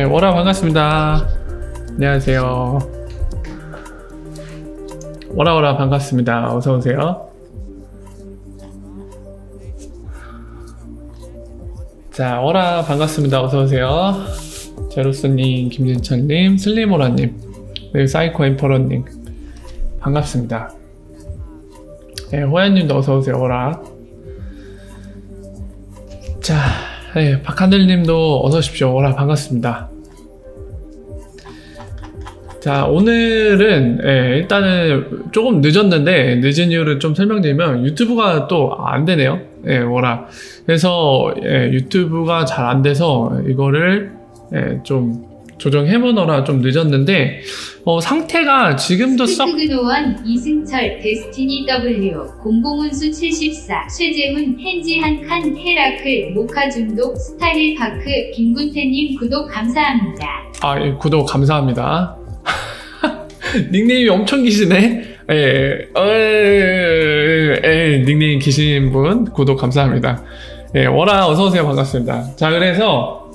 워라 반갑습니다. 안녕하세요. 워라 반갑습니다. 어서 오세요. 자, 워라 반갑습니다. 어서 오세요. 제로스님, 김진철님, 슬리모라님, 그리고 사이코 엠퍼러님 반갑습니다. 네, 호야님도 어서 오세요. 워라. 자, 네, 박하늘님도 어서 오십시오. 워라 반갑습니다. 자, 오늘은 일단은 조금 늦었는데 늦은 이유를 좀 설명드리면 유튜브가 또 안 되네요. 워라. 그래서 유튜브가 잘 안 돼서 이거를 좀 조정해보느라 좀 늦었는데 상태가 지금도 스크그노원 이승철 데스티니 W 공공운수 74 최재훈 헨지 한 칸 헤라클 모카 중독 스타일 파크 김군태님 구독 감사합니다. 예, 구독 감사합니다. 닉네임이 엄청 기시네. 닉네임 기신 분 구독 감사합니다. 워라 어서오세요. 반갑습니다. 자, 그래서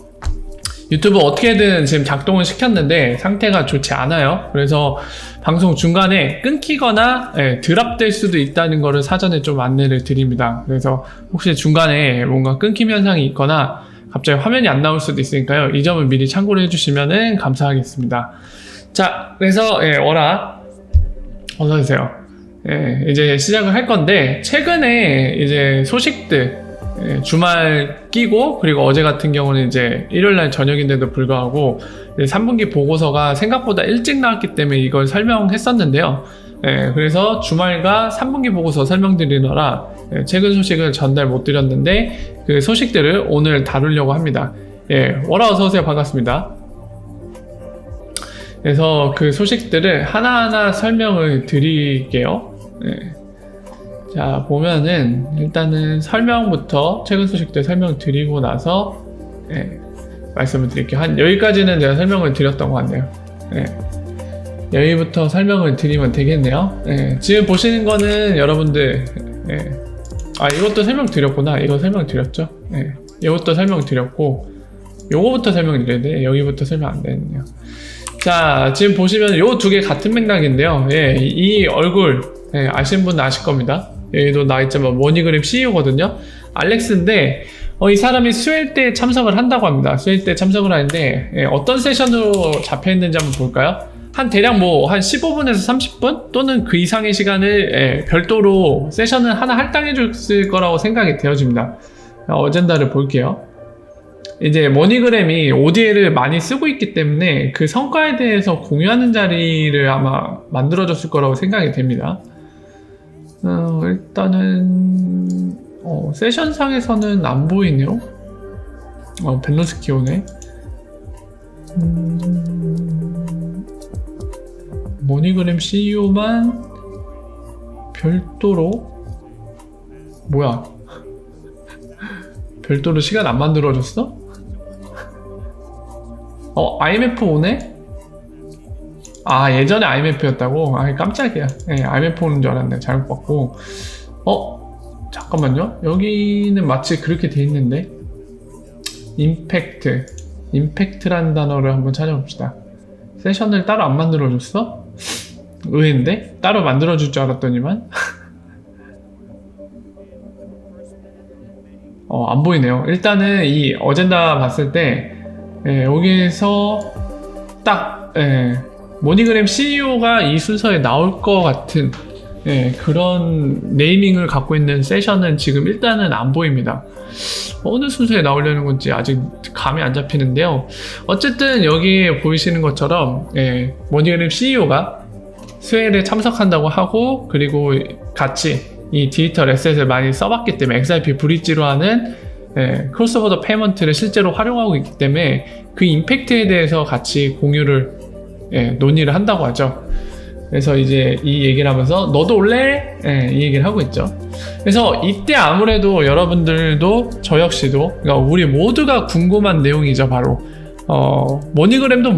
유튜브 어떻게든 지금 작동을 시켰는데 상태가 좋지 않아요. 그래서 방송 중간에 끊기거나 드랍될 수도 있다는 거를 사전에 좀 안내를 드립니다. 그래서 혹시 중간에 뭔가 끊김 현상이 있거나 갑자기 화면이 안 나올 수도 있으니까요. 이 점을 미리 참고를 해주시면 감사하겠습니다. 자, 그래서 워라 어서오세요. 이제 시작을 할 건데 최근에 이제 소식들 주말 끼고 그리고 어제 같은 경우는 이제 일요일날 저녁인데도 불구하고 3분기 보고서가 생각보다 일찍 나왔기 때문에 이걸 설명했었는데요. 그래서 주말과 3분기 보고서 설명드리느라 최근 소식을 전달 못 드렸는데 그 소식들을 오늘 다루려고 합니다. 워라 어서오세요. 반갑습니다. 그래서 그 소식들을 하나하나 설명을 드릴게요. 자, 보면은 일단은 설명부터 최근 소식들 설명드리고 나서 말씀을 드릴게요. 한 여기까지는 제가 설명을 드렸던 것 같네요. 여기부터 설명을 드리면 되겠네요. 지금 보시는 거는 여러분들 이것도 설명드렸구나. 이거 설명드렸죠. 이것도 설명드렸고 요거부터 설명드려야 돼. 여기부터 설명 안 되네요. 자, 지금 보시면 요 두 개 같은 맥락인데요. 이 얼굴 아시는 분은 아실 겁니다. 여기도 나와있지만 머니그램 CEO거든요. 알렉스인데 이 사람이 스웨일 때 참석을 한다고 합니다. 스웨일 때 참석을 하는데 어떤 세션으로 잡혀있는지 한번 볼까요? 대략 한 15분에서 30분 또는 그 이상의 시간을 별도로 세션을 하나 할당해 줬을 거라고 생각이 되어집니다. 어젠다를 볼게요. 이제 머니그램이 ODL을 많이 쓰고 있기 때문에 그 성과에 대해서 공유하는 자리를 아마 만들어줬을 거라고 생각이 됩니다. 일단은 세션상에서는 안 보이네요. 밸런스 키오네. 머니그램 CEO만 별도로 뭐야? 별도로 시간 안 만들어줬어? IMF 오네? 예전에 IMF였다고? 깜짝이야. IMF 오는 줄 알았네. 잘못 봤고. 잠깐만요. 여기는 마치 그렇게 돼 있는데. 임팩트라는 단어를 한번 찾아봅시다. 세션을 따로 안 만들어줬어? 의외인데? 따로 만들어줄 줄 알았더니만. 안 보이네요. 일단은 이 어젠다 봤을 때 여기서 딱 머니그램 CEO가 이 순서에 나올 것 같은 그런 네이밍을 갖고 있는 세션은 지금 일단은 안 보입니다. 어느 순서에 나오려는 건지 아직 감이 안 잡히는데요. 어쨌든 여기 보이시는 것처럼 머니그램 CEO가 스웨일에 참석한다고 하고 그리고 같이 이 디지털 에셋을 많이 써봤기 때문에 XRP 브릿지로 하는 크로스보더 페이먼트를 실제로 활용하고 있기 때문에 그 임팩트에 대해서 같이 공유를 논의를 한다고 하죠. 그래서 이제 이 얘기를 하면서 너도 올래? 이 얘기를 하고 있죠. 그래서 이때 아무래도 여러분들도 저 역시도 그러니까 우리 모두가 궁금한 내용이죠. 바로 머니그램도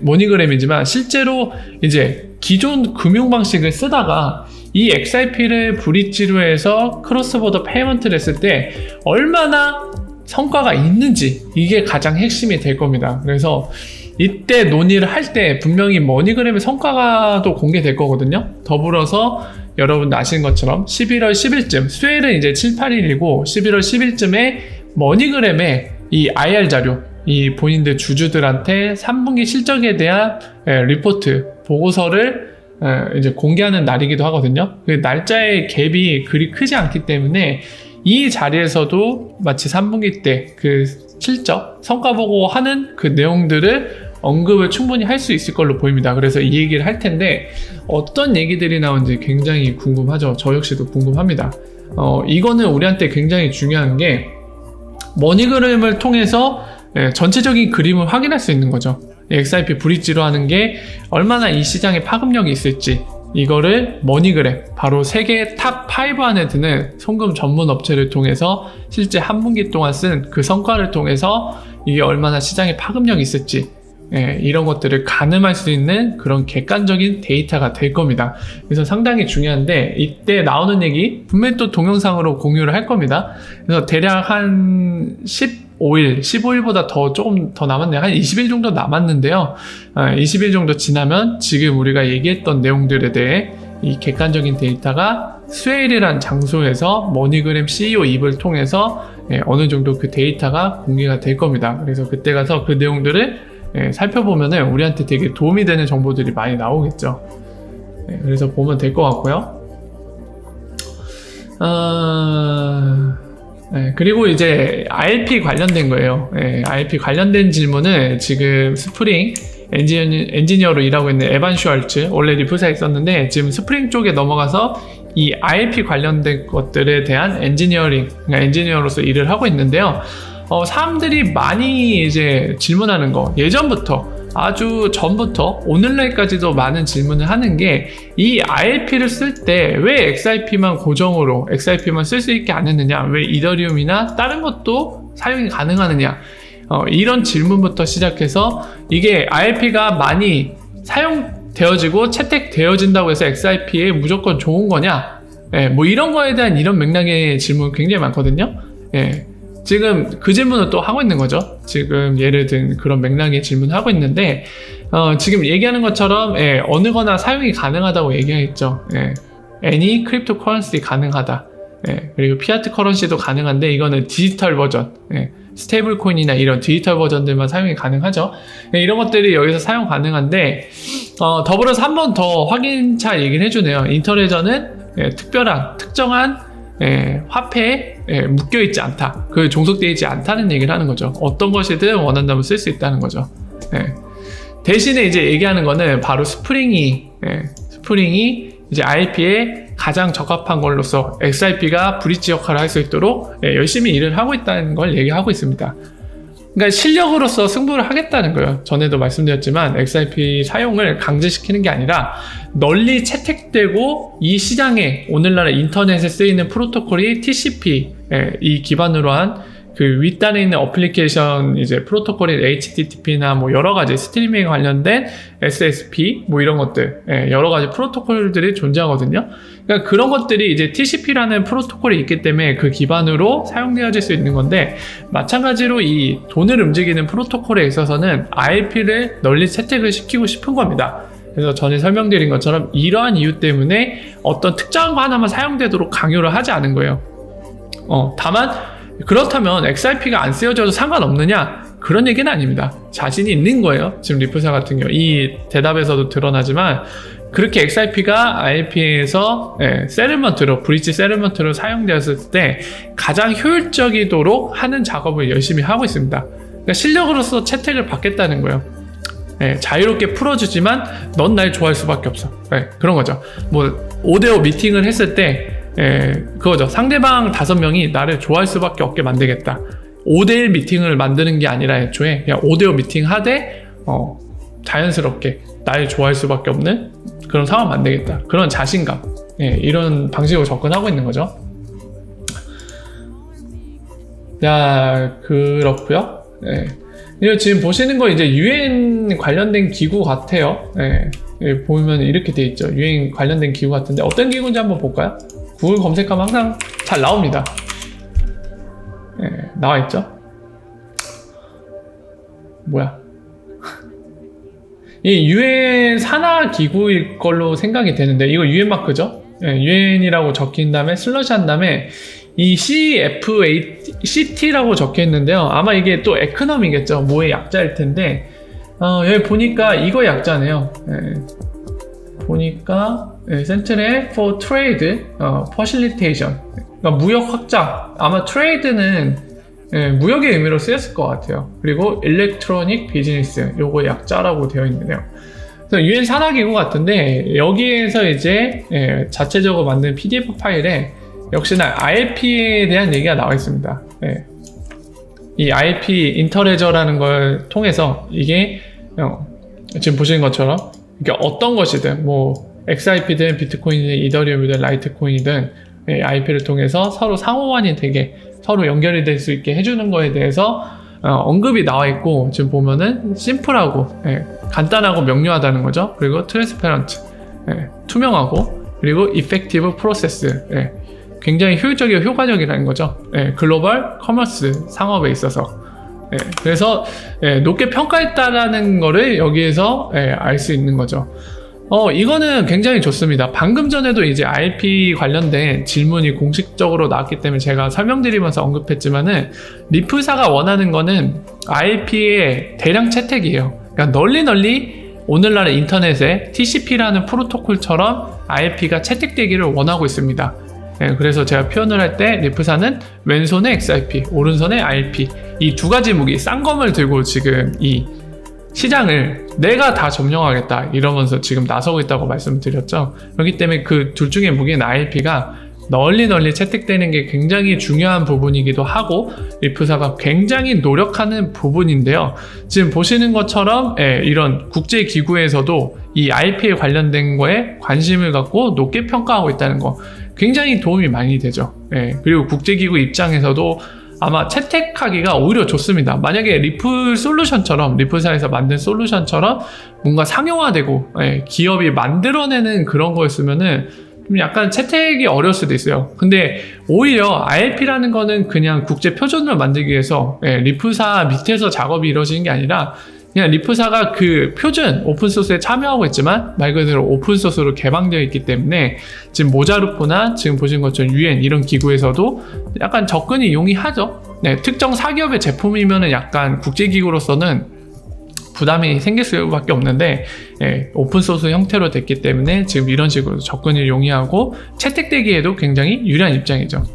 머니그램이지만 실제로 이제 기존 금융 방식을 쓰다가 이 XRP를 브릿지로 해서 크로스보더 페이먼트를 했을 때 얼마나 성과가 있는지, 이게 가장 핵심이 될 겁니다. 그래서 이때 논의를 할 때 분명히 머니그램의 성과가 또 공개될 거거든요. 더불어서 여러분도 아시는 것처럼 11월 10일쯤, 수요일은 이제 7, 8일이고 11월 10일쯤에 머니그램의 이 IR 자료, 이 본인들 주주들한테 3분기 실적에 대한 리포트, 보고서를 이제 공개하는 날이기도 하거든요. 그 날짜의 갭이 그리 크지 않기 때문에 이 자리에서도 마치 3분기 때 그 실적, 성과 보고 하는 그 내용들을 언급을 충분히 할 수 있을 걸로 보입니다. 그래서 이 얘기를 할 텐데 어떤 얘기들이 나오는지 굉장히 궁금하죠. 저 역시도 궁금합니다. 이거는 우리한테 굉장히 중요한 게 머니그램을 통해서 전체적인 그림을 확인할 수 있는 거죠. XIP 브릿지로 하는 게 얼마나 이 시장에 파급력이 있을지, 이거를 머니그램, 바로 세계 탑 5 안에 드는 송금 전문 업체를 통해서 실제 한 분기 동안 쓴 그 성과를 통해서 이게 얼마나 시장에 파급력이 있을지, 이런 것들을 가늠할 수 있는 그런 객관적인 데이터가 될 겁니다. 그래서 상당히 중요한데, 이때 나오는 얘기 분명히 또 동영상으로 공유를 할 겁니다. 그래서 대략 한 15일, 15일보다 조금 더 남았네요. 한 20일 정도 남았는데요. 20일 정도 지나면 지금 우리가 얘기했던 내용들에 대해 이 객관적인 데이터가 수요일이란 장소에서 머니그램 CEO 입을 통해서 어느 정도 그 데이터가 공개가 될 겁니다. 그래서 그때 가서 그 내용들을 살펴보면은 우리한테 되게 도움이 되는 정보들이 많이 나오겠죠. 그래서 보면 될 것 같고요. 그리고 이제 IRP 관련된 거예요. IRP 관련된 질문을 지금 스프링 엔지니어로 일하고 있는 에반 슈왈츠, 원래 리프사에 있었는데 지금 스프링 쪽에 넘어가서 이 IRP 관련된 것들에 대한 엔지니어로서 일을 하고 있는데요. 사람들이 많이 이제 질문하는 거, 예전부터, 아주 전부터 오늘날까지도 많은 질문을 하는 게, 이 IRP를 쓸 때 왜 XIP만 고정으로 XIP만 쓸 수 있게 안 했느냐, 왜 이더리움이나 다른 것도 사용이 가능하느냐, 이런 질문부터 시작해서 이게 IRP가 많이 사용되어지고 채택되어진다고 해서 XIP에 무조건 좋은 거냐, 뭐 이런 거에 대한 이런 맥락의 질문 굉장히 많거든요. 지금 그 질문을 또 하고 있는 거죠. 지금 예를 든 그런 맥락의 질문을 하고 있는데, 지금 얘기하는 것처럼 어느 거나 사용이 가능하다고 얘기했죠. any 크립토 커런시 가능하다. 그리고 피아트 커런시도 가능한데 이거는 디지털 버전, 스테이블 코인이나 이런 디지털 버전들만 사용이 가능하죠. 이런 것들이 여기서 사용 가능한데, 더불어서 한 번 더 확인차 얘기를 해주네요. 인터레저는 특정한 화폐에 묶여있지 않다, 그 종속되어 있지 않다는 얘기를 하는 거죠. 어떤 것이든 원한다면 쓸 수 있다는 거죠. 대신에 이제 얘기하는 거는 바로 스프링이 이제 IRP에 가장 적합한 걸로서 XIP가 브릿지 역할을 할 수 있도록 열심히 일을 하고 있다는 걸 얘기하고 있습니다. 그러니까 실력으로서 승부를 하겠다는 거예요. 전에도 말씀드렸지만 XIP 사용을 강제시키는 게 아니라 널리 채택되고 이 시장에 오늘날 인터넷에 쓰이는 프로토콜이 TCP 이 기반으로 한 그 윗단에 있는 어플리케이션 이제 프로토콜인 HTTP나 뭐 여러 가지 스트리밍에 관련된 SSP 뭐 이런 것들, 여러 가지 프로토콜들이 존재하거든요. 그러니까 그런 것들이 이제 TCP라는 프로토콜이 있기 때문에 그 기반으로 사용되어질 수 있는 건데, 마찬가지로 이 돈을 움직이는 프로토콜에 있어서는 IRP를 널리 채택을 시키고 싶은 겁니다. 그래서 전에 설명드린 것처럼 이러한 이유 때문에 어떤 특정한 거 하나만 사용되도록 강요를 하지 않은 거예요. 다만 그렇다면 XIP가 안 쓰여져도 상관없느냐? 그런 얘기는 아닙니다. 자신이 있는 거예요. 지금 리프사 같은 경우 이 대답에서도 드러나지만, 그렇게 XIP가 IRP에서 세틀먼트로, 브릿지 세틀먼트로 사용되었을 때 가장 효율적이도록 하는 작업을 열심히 하고 있습니다. 그러니까 실력으로서 채택을 받겠다는 거예요. 자유롭게 풀어주지만 넌 날 좋아할 수밖에 없어. 그런 거죠. 뭐 5대5 미팅을 했을 때 그거죠. 상대방 5명이 나를 좋아할 수밖에 없게 만들겠다. 5대1 미팅을 만드는 게 아니라 애초에 그냥 5대5 미팅 하되 자연스럽게 날 좋아할 수밖에 없는 그런 상황 만들겠다. 그런 자신감, 이런 방식으로 접근하고 있는 거죠. 자, 그렇고요. 이거 지금 보시는 거 이제 유엔 관련된 기구 같아요. 보면 이렇게 돼 있죠. 유엔 관련된 기구 같은데 어떤 기구인지 한번 볼까요? 구글 검색하면 항상 잘 나옵니다. 나와 있죠. 뭐야? 이 유엔 산하 기구일 걸로 생각이 되는데 이거 유엔 마크죠? 유엔이라고 적힌 다음에 슬러시 한 다음에 이 CFACT라고 적혀 있는데요. 아마 이게 또 에코노미겠죠. 뭐의 약자일 텐데 여기 보니까 이거 약자네요. 보니까 Central for Trade Facilitation, 그러니까 무역 확장. 아마 트레이드는 무역의 의미로 쓰였을 것 같아요. 그리고 일렉트로닉 비즈니스, 요거 약자라고 되어 있네요. 그래서 유엔 산하기구 같은데 여기에서 이제 자체적으로 만든 PDF 파일에 역시나 IRP에 대한 얘기가 나와 있습니다. 이 IRP 인터레저라는 걸 통해서 이게 지금 보시는 것처럼 이게 어떤 것이든 뭐 XRP든 비트코인이든 이더리움이든 라이트코인이든 IRP를 통해서 서로 상호환이 되게 서로 연결이 될 수 있게 해주는 거에 대해서 언급이 나와 있고, 지금 보면은 심플하고 간단하고 명료하다는 거죠. 그리고 트랜스페런트, 투명하고, 그리고 이펙티브 프로세스, 굉장히 효율적이고 효과적이라는 거죠. 글로벌 커머스 상업에 있어서. 그래서 높게 평가했다라는 거를 여기에서 알 수 있는 거죠. 이거는 굉장히 좋습니다. 방금 전에도 이제 IRP 관련된 질문이 공식적으로 나왔기 때문에 제가 설명드리면서 언급했지만은 리프사가 원하는 거는 IRP의 대량 채택이에요. 그러니까 널리 오늘날 인터넷에 TCP라는 프로토콜처럼 IRP가 채택되기를 원하고 있습니다. 그래서 제가 표현을 할 때 리프사는 왼손에 XRP, 오른손에 IRP, 이 두 가지 무기 쌍검을 들고 지금 이 시장을 내가 다 점령하겠다 이러면서 지금 나서고 있다고 말씀드렸죠. 그렇기 때문에 그 둘 중에 무기인 IRP가 널리 채택되는 게 굉장히 중요한 부분이기도 하고 리프사가 굉장히 노력하는 부분인데요. 지금 보시는 것처럼 이런 국제기구에서도 이 IRP에 관련된 거에 관심을 갖고 높게 평가하고 있다는 거 굉장히 도움이 많이 되죠. 그리고 국제기구 입장에서도 아마 채택하기가 오히려 좋습니다. 만약에 리플 솔루션처럼, 리플사에서 만든 솔루션처럼 뭔가 상용화되고 기업이 만들어내는 그런 거였으면은 좀 약간 채택이 어려울 수도 있어요. 근데 오히려 IRP라는 거는 그냥 국제 표준을 만들기 위해서 리플사 밑에서 작업이 이루어지는 게 아니라 그냥 리프사가 그 표준 오픈소스에 참여하고 있지만 말 그대로 오픈소스로 개방되어 있기 때문에 지금 모자르프나 지금 보신 것처럼 유엔 이런 기구에서도 약간 접근이 용이하죠. 특정 사기업의 제품이면은 약간 국제기구로서는 부담이 생길 수밖에 없는데 오픈소스 형태로 됐기 때문에 지금 이런 식으로 접근이 용이하고 채택되기에도 굉장히 유리한 입장이죠.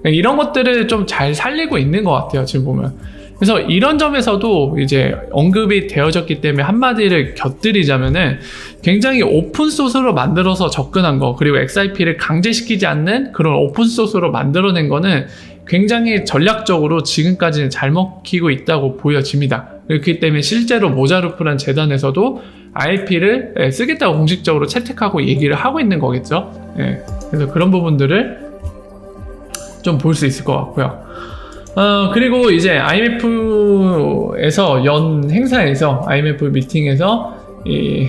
이런 것들을 좀 잘 살리고 있는 것 같아요. 지금 보면. 그래서 이런 점에서도 이제 언급이 되어졌기 때문에 한마디를 곁들이자면은 굉장히 오픈소스로 만들어서 접근한 거, 그리고 XRP를 강제시키지 않는 그런 오픈소스로 만들어낸 거는 굉장히 전략적으로 지금까지는 잘 먹히고 있다고 보여집니다. 그렇기 때문에 실제로 모자르프란 재단에서도 IRP를 쓰겠다고 공식적으로 채택하고 얘기를 하고 있는 거겠죠. 그래서 그런 부분들을 좀 볼 수 있을 것 같고요. 그리고 이제 IMF에서 연 행사에서 IMF 미팅에서 이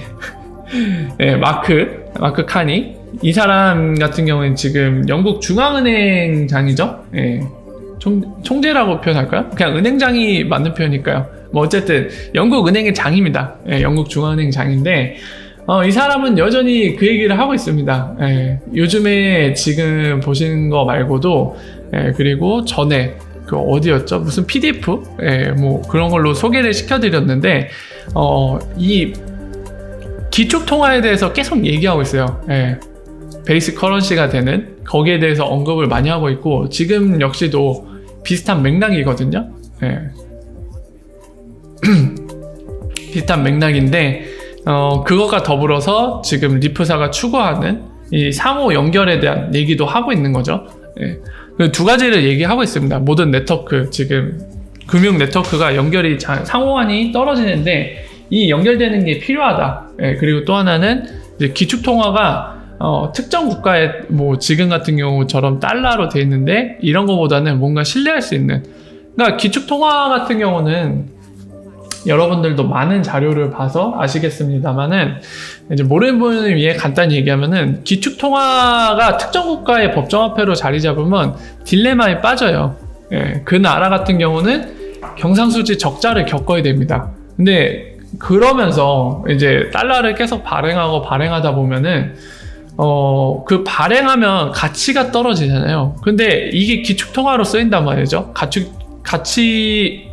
마크 카니, 이 사람 같은 경우는 지금 영국 중앙은행장이죠. 총재라고 표현할까요? 그냥 은행장이 맞는 표현일까요? 뭐 어쨌든 영국 은행의 장입니다. 영국 중앙은행 장인데 이 사람은 여전히 그 얘기를 하고 있습니다. 요즘에 지금 보시는 거 말고도 그리고 전에 그 어디였죠? 무슨 PDF? 뭐 그런 걸로 소개를 시켜드렸는데 이 기축통화에 대해서 계속 얘기하고 있어요. 베이스 커런시가 되는 거기에 대해서 언급을 많이 하고 있고 지금 역시도 비슷한 맥락이거든요. 비슷한 맥락인데 그것과 더불어서 지금 리프사가 추구하는 이 상호 연결에 대한 얘기도 하고 있는 거죠. 그 두 가지를 얘기하고 있습니다. 모든 네트워크, 지금 금융 네트워크가 연결이 상호환이 떨어지는데 이 연결되는 게 필요하다. 그리고 또 하나는 이제 기축통화가 특정 국가의 뭐 지금 같은 경우처럼 달러로 돼 있는데 이런 거보다는 뭔가 신뢰할 수 있는, 그러니까 기축통화 같은 경우는 여러분들도 많은 자료를 봐서 아시겠습니다만은 이제 모르는 분을 위해 간단히 얘기하면은 기축통화가 특정 국가의 법정화폐로 자리 잡으면 딜레마에 빠져요. 그 나라 같은 경우는 경상수지 적자를 겪어야 됩니다. 근데 그러면서 이제 달러를 계속 발행하다 보면은 그 발행하면 가치가 떨어지잖아요. 근데 이게 기축통화로 쓰인단 말이죠. 가치가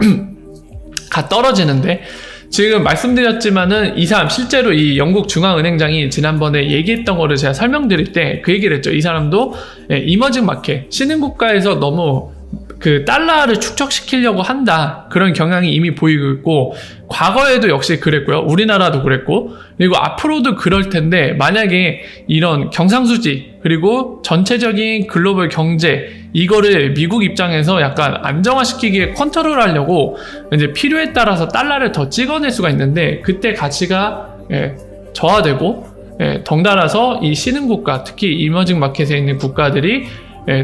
떨어지는데, 지금 말씀드렸지만은 이 사람 실제로 이 영국 중앙은행장이 지난번에 얘기했던 거를 제가 설명드릴 때 그 얘기를 했죠. 이 사람도 이머징 마켓, 신흥국가에서 너무 그 달러를 축적시키려고 한다, 그런 경향이 이미 보이고 있고, 과거에도 역시 그랬고요. 우리나라도 그랬고, 그리고 앞으로도 그럴 텐데, 만약에 이런 경상수지 그리고 전체적인 글로벌 경제, 이거를 미국 입장에서 약간 안정화시키기에 컨트롤하려고 이제 필요에 따라서 달러를 더 찍어낼 수가 있는데, 그때 가치가 저하되고, 덩달아서 이 신흥국가, 특히 이머징 마켓에 있는 국가들이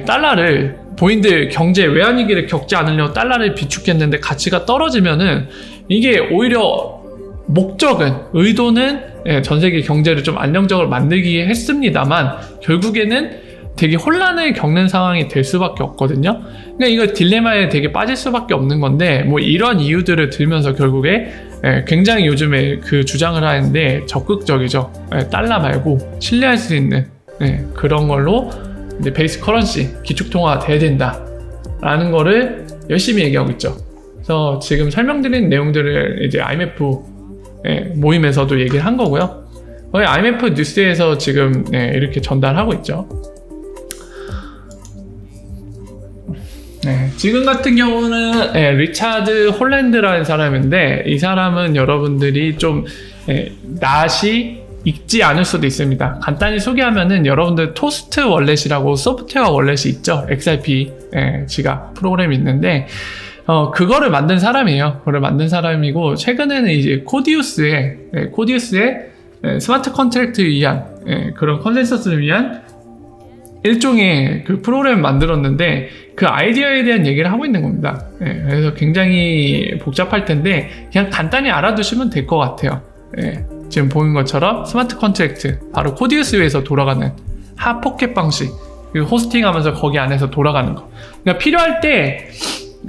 달러를, 본인들 경제 외환위기를 겪지 않으려고 달러를 비축했는데 가치가 떨어지면은, 이게 오히려 의도는 전 세계 경제를 좀 안정적으로 만들기 했습니다만, 결국에는 되게 혼란을 겪는 상황이 될 수밖에 없거든요. 그러니까 이거 딜레마에 되게 빠질 수밖에 없는 건데, 뭐 이런 이유들을 들면서 결국에 굉장히 요즘에 그 주장을 하는데 적극적이죠. 달러 말고 신뢰할 수 있는 그런 걸로 이제 베이스 커런시, 기축통화가 돼야 된다 라는 거를 열심히 얘기하고 있죠. 그래서 지금 설명드린 내용들을 이제 IMF 모임에서도 얘기를 한 거고요. 거의 IMF 뉴스에서 지금 이렇게 전달하고 있죠. 지금 같은 경우는 리차드 홀랜드라는 사람인데, 이 사람은 여러분들이 좀 낯이 익지 않을 수도 있습니다. 간단히 소개하면은, 여러분들 토스트 월렛이라고 소프트웨어 월렛이 있죠. XRP 지갑 프로그램이 있는데, 그거를 만든 사람이에요. 그걸 만든 사람이고, 최근에는 이제 코디우스의 스마트 컨트랙트를 위한 그런 컨센서스를 위한 일종의 그 프로그램을 만들었는데, 그 아이디어에 대한 얘기를 하고 있는 겁니다. 그래서 굉장히 복잡할 텐데 그냥 간단히 알아두시면 될 것 같아요. 지금 보는 것처럼 스마트 컨트랙트, 바로 코디우스 위에서 돌아가는 핫포켓 방식, 그리고 호스팅하면서 거기 안에서 돌아가는 거. 그러니까 필요할 때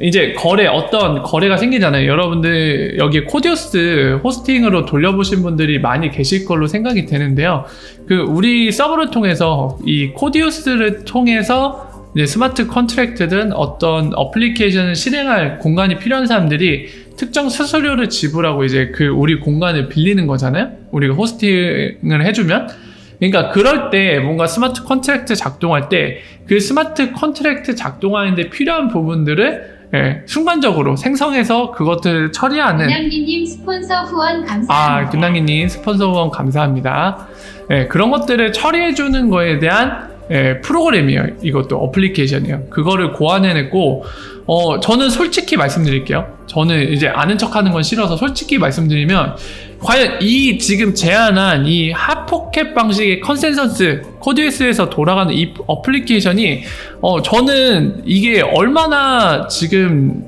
이제 어떤 거래가 생기잖아요. 여러분들 여기 코디우스 호스팅으로 돌려보신 분들이 많이 계실 걸로 생각이 되는데요. 그 우리 서버를 통해서, 이 코디우스를 통해서 이제 스마트 컨트랙트든 어떤 어플리케이션을 실행할 공간이 필요한 사람들이 특정 수수료를 지불하고 이제 그 우리 공간을 빌리는 거잖아요. 우리가 호스팅을 해주면. 그러니까 그럴 때 뭔가 스마트 컨트랙트 작동할 때 그 스마트 컨트랙트 작동하는데 필요한 부분들을 순간적으로 생성해서 그것들을 처리하는. 김남기님 스폰서 후원 감사합니다. 김남기님 스폰서 후원 감사합니다. 그런 것들을 처리해주는 거에 대한 프로그램이에요. 이것도 어플리케이션이에요. 그거를 고안해냈고, 저는 솔직히 말씀드릴게요. 저는 이제 아는 척하는 건 싫어서 솔직히 말씀드리면, 과연 이 지금 제안한 이 핫포켓 방식의 컨센서스, 코디우스에서 돌아가는 이 어플리케이션이 저는 이게 얼마나 지금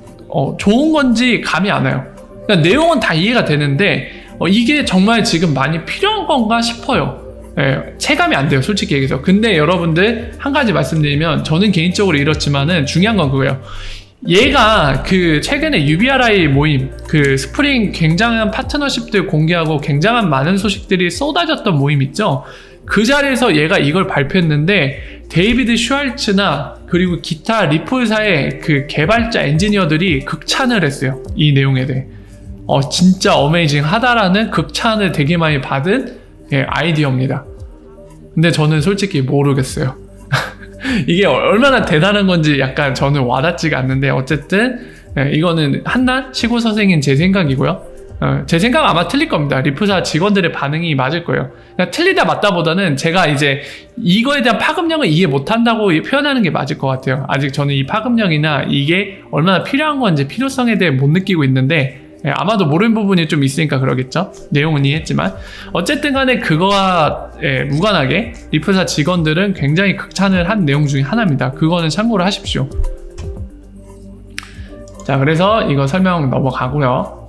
좋은 건지 감이 안 와요. 그러니까 내용은 다 이해가 되는데 이게 정말 지금 많이 필요한 건가 싶어요. 체감이 안 돼요, 솔직히 얘기해서. 근데 여러분들 한 가지 말씀드리면, 저는 개인적으로 이렇지만은 중요한 건 그거예요. 얘가 그 최근에 UBRI 모임, 그 스프링 굉장한 파트너십들 공개하고 굉장한 많은 소식들이 쏟아졌던 모임 있죠. 그 자리에서 얘가 이걸 발표했는데, 데이비드 슈왈츠나 그리고 기타 리플사의 그 개발자 엔지니어들이 극찬을 했어요, 이 내용에 대해. 진짜 어메이징 하다라는 극찬을 되게 많이 받은 아이디어입니다. 근데 저는 솔직히 모르겠어요. 이게 얼마나 대단한 건지 약간 저는 와닿지가 않는데, 어쨌든 이거는 한낱 시고서생인 제 생각이고요. 제 생각 아마 틀릴 겁니다. 리프사 직원들의 반응이 맞을 거예요. 그냥 틀리다 맞다 보다는 제가 이제 이거에 대한 파급력을 이해 못한다고 표현하는 게 맞을 것 같아요. 아직 저는 이 파급력이나 이게 얼마나 필요한 건지 필요성에 대해 못 느끼고 있는데, 아마도 모르는 부분이 좀 있으니까 그러겠죠. 내용은 이해했지만 어쨌든 간에 그거와 무관하게 리프사 직원들은 굉장히 극찬을 한 내용 중에 하나입니다. 그거는 참고를 하십시오. 자, 그래서 이거 설명 넘어가고요.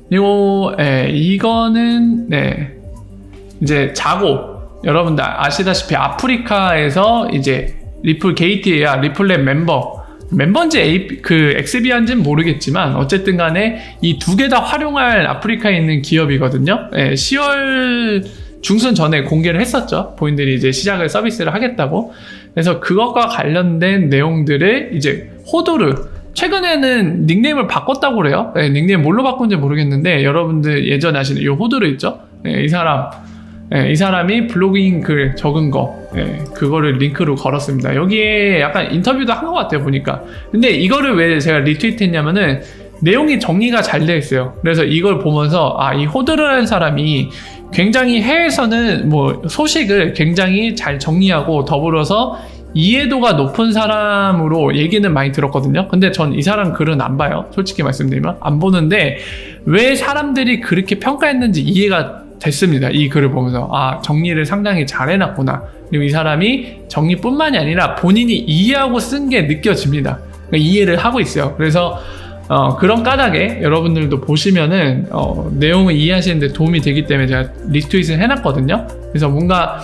그리고 이거는 이제 자고, 여러분들 아시다시피 아프리카에서 이제 리플 게이트웨이와 리플랩 멤버 멤버인지 그 XB한지는 모르겠지만 어쨌든 간에 이 두 개 다 활용할 아프리카에 있는 기업이거든요. 10월 중순 전에 공개를 했었죠. 본인들이 이제 시작을 서비스를 하겠다고. 그래서 그것과 관련된 내용들을 이제 호도르, 최근에는 닉네임을 바꿨다고 그래요. 닉네임 뭘로 바꾼지 모르겠는데 여러분들 예전에 아시는 이 호도르 있죠? 이 사람이 블로깅 글 적은 거, 그거를 링크로 걸었습니다. 여기에 약간 인터뷰도 한 것 같아요, 보니까. 근데 이거를 왜 제가 리트윗 했냐면은 내용이 정리가 잘 되어 있어요. 그래서 이걸 보면서 이 호드르라는 사람이 굉장히 해외에서는 뭐 소식을 굉장히 잘 정리하고 더불어서 이해도가 높은 사람으로 얘기는 많이 들었거든요. 근데 전 이 사람 글은 안 봐요. 솔직히 말씀드리면 안 보는데 왜 사람들이 그렇게 평가했는지 이해가 됐습니다. 이 글을 보면서 정리를 상당히 잘 해놨구나. 그리고 이 사람이 정리뿐만이 아니라 본인이 이해하고 쓴 게 느껴집니다. 그러니까 이해를 하고 있어요. 그래서 그런 까닭에 여러분들도 보시면은 내용을 이해하시는데 도움이 되기 때문에 제가 리트윗을 해놨거든요. 그래서 뭔가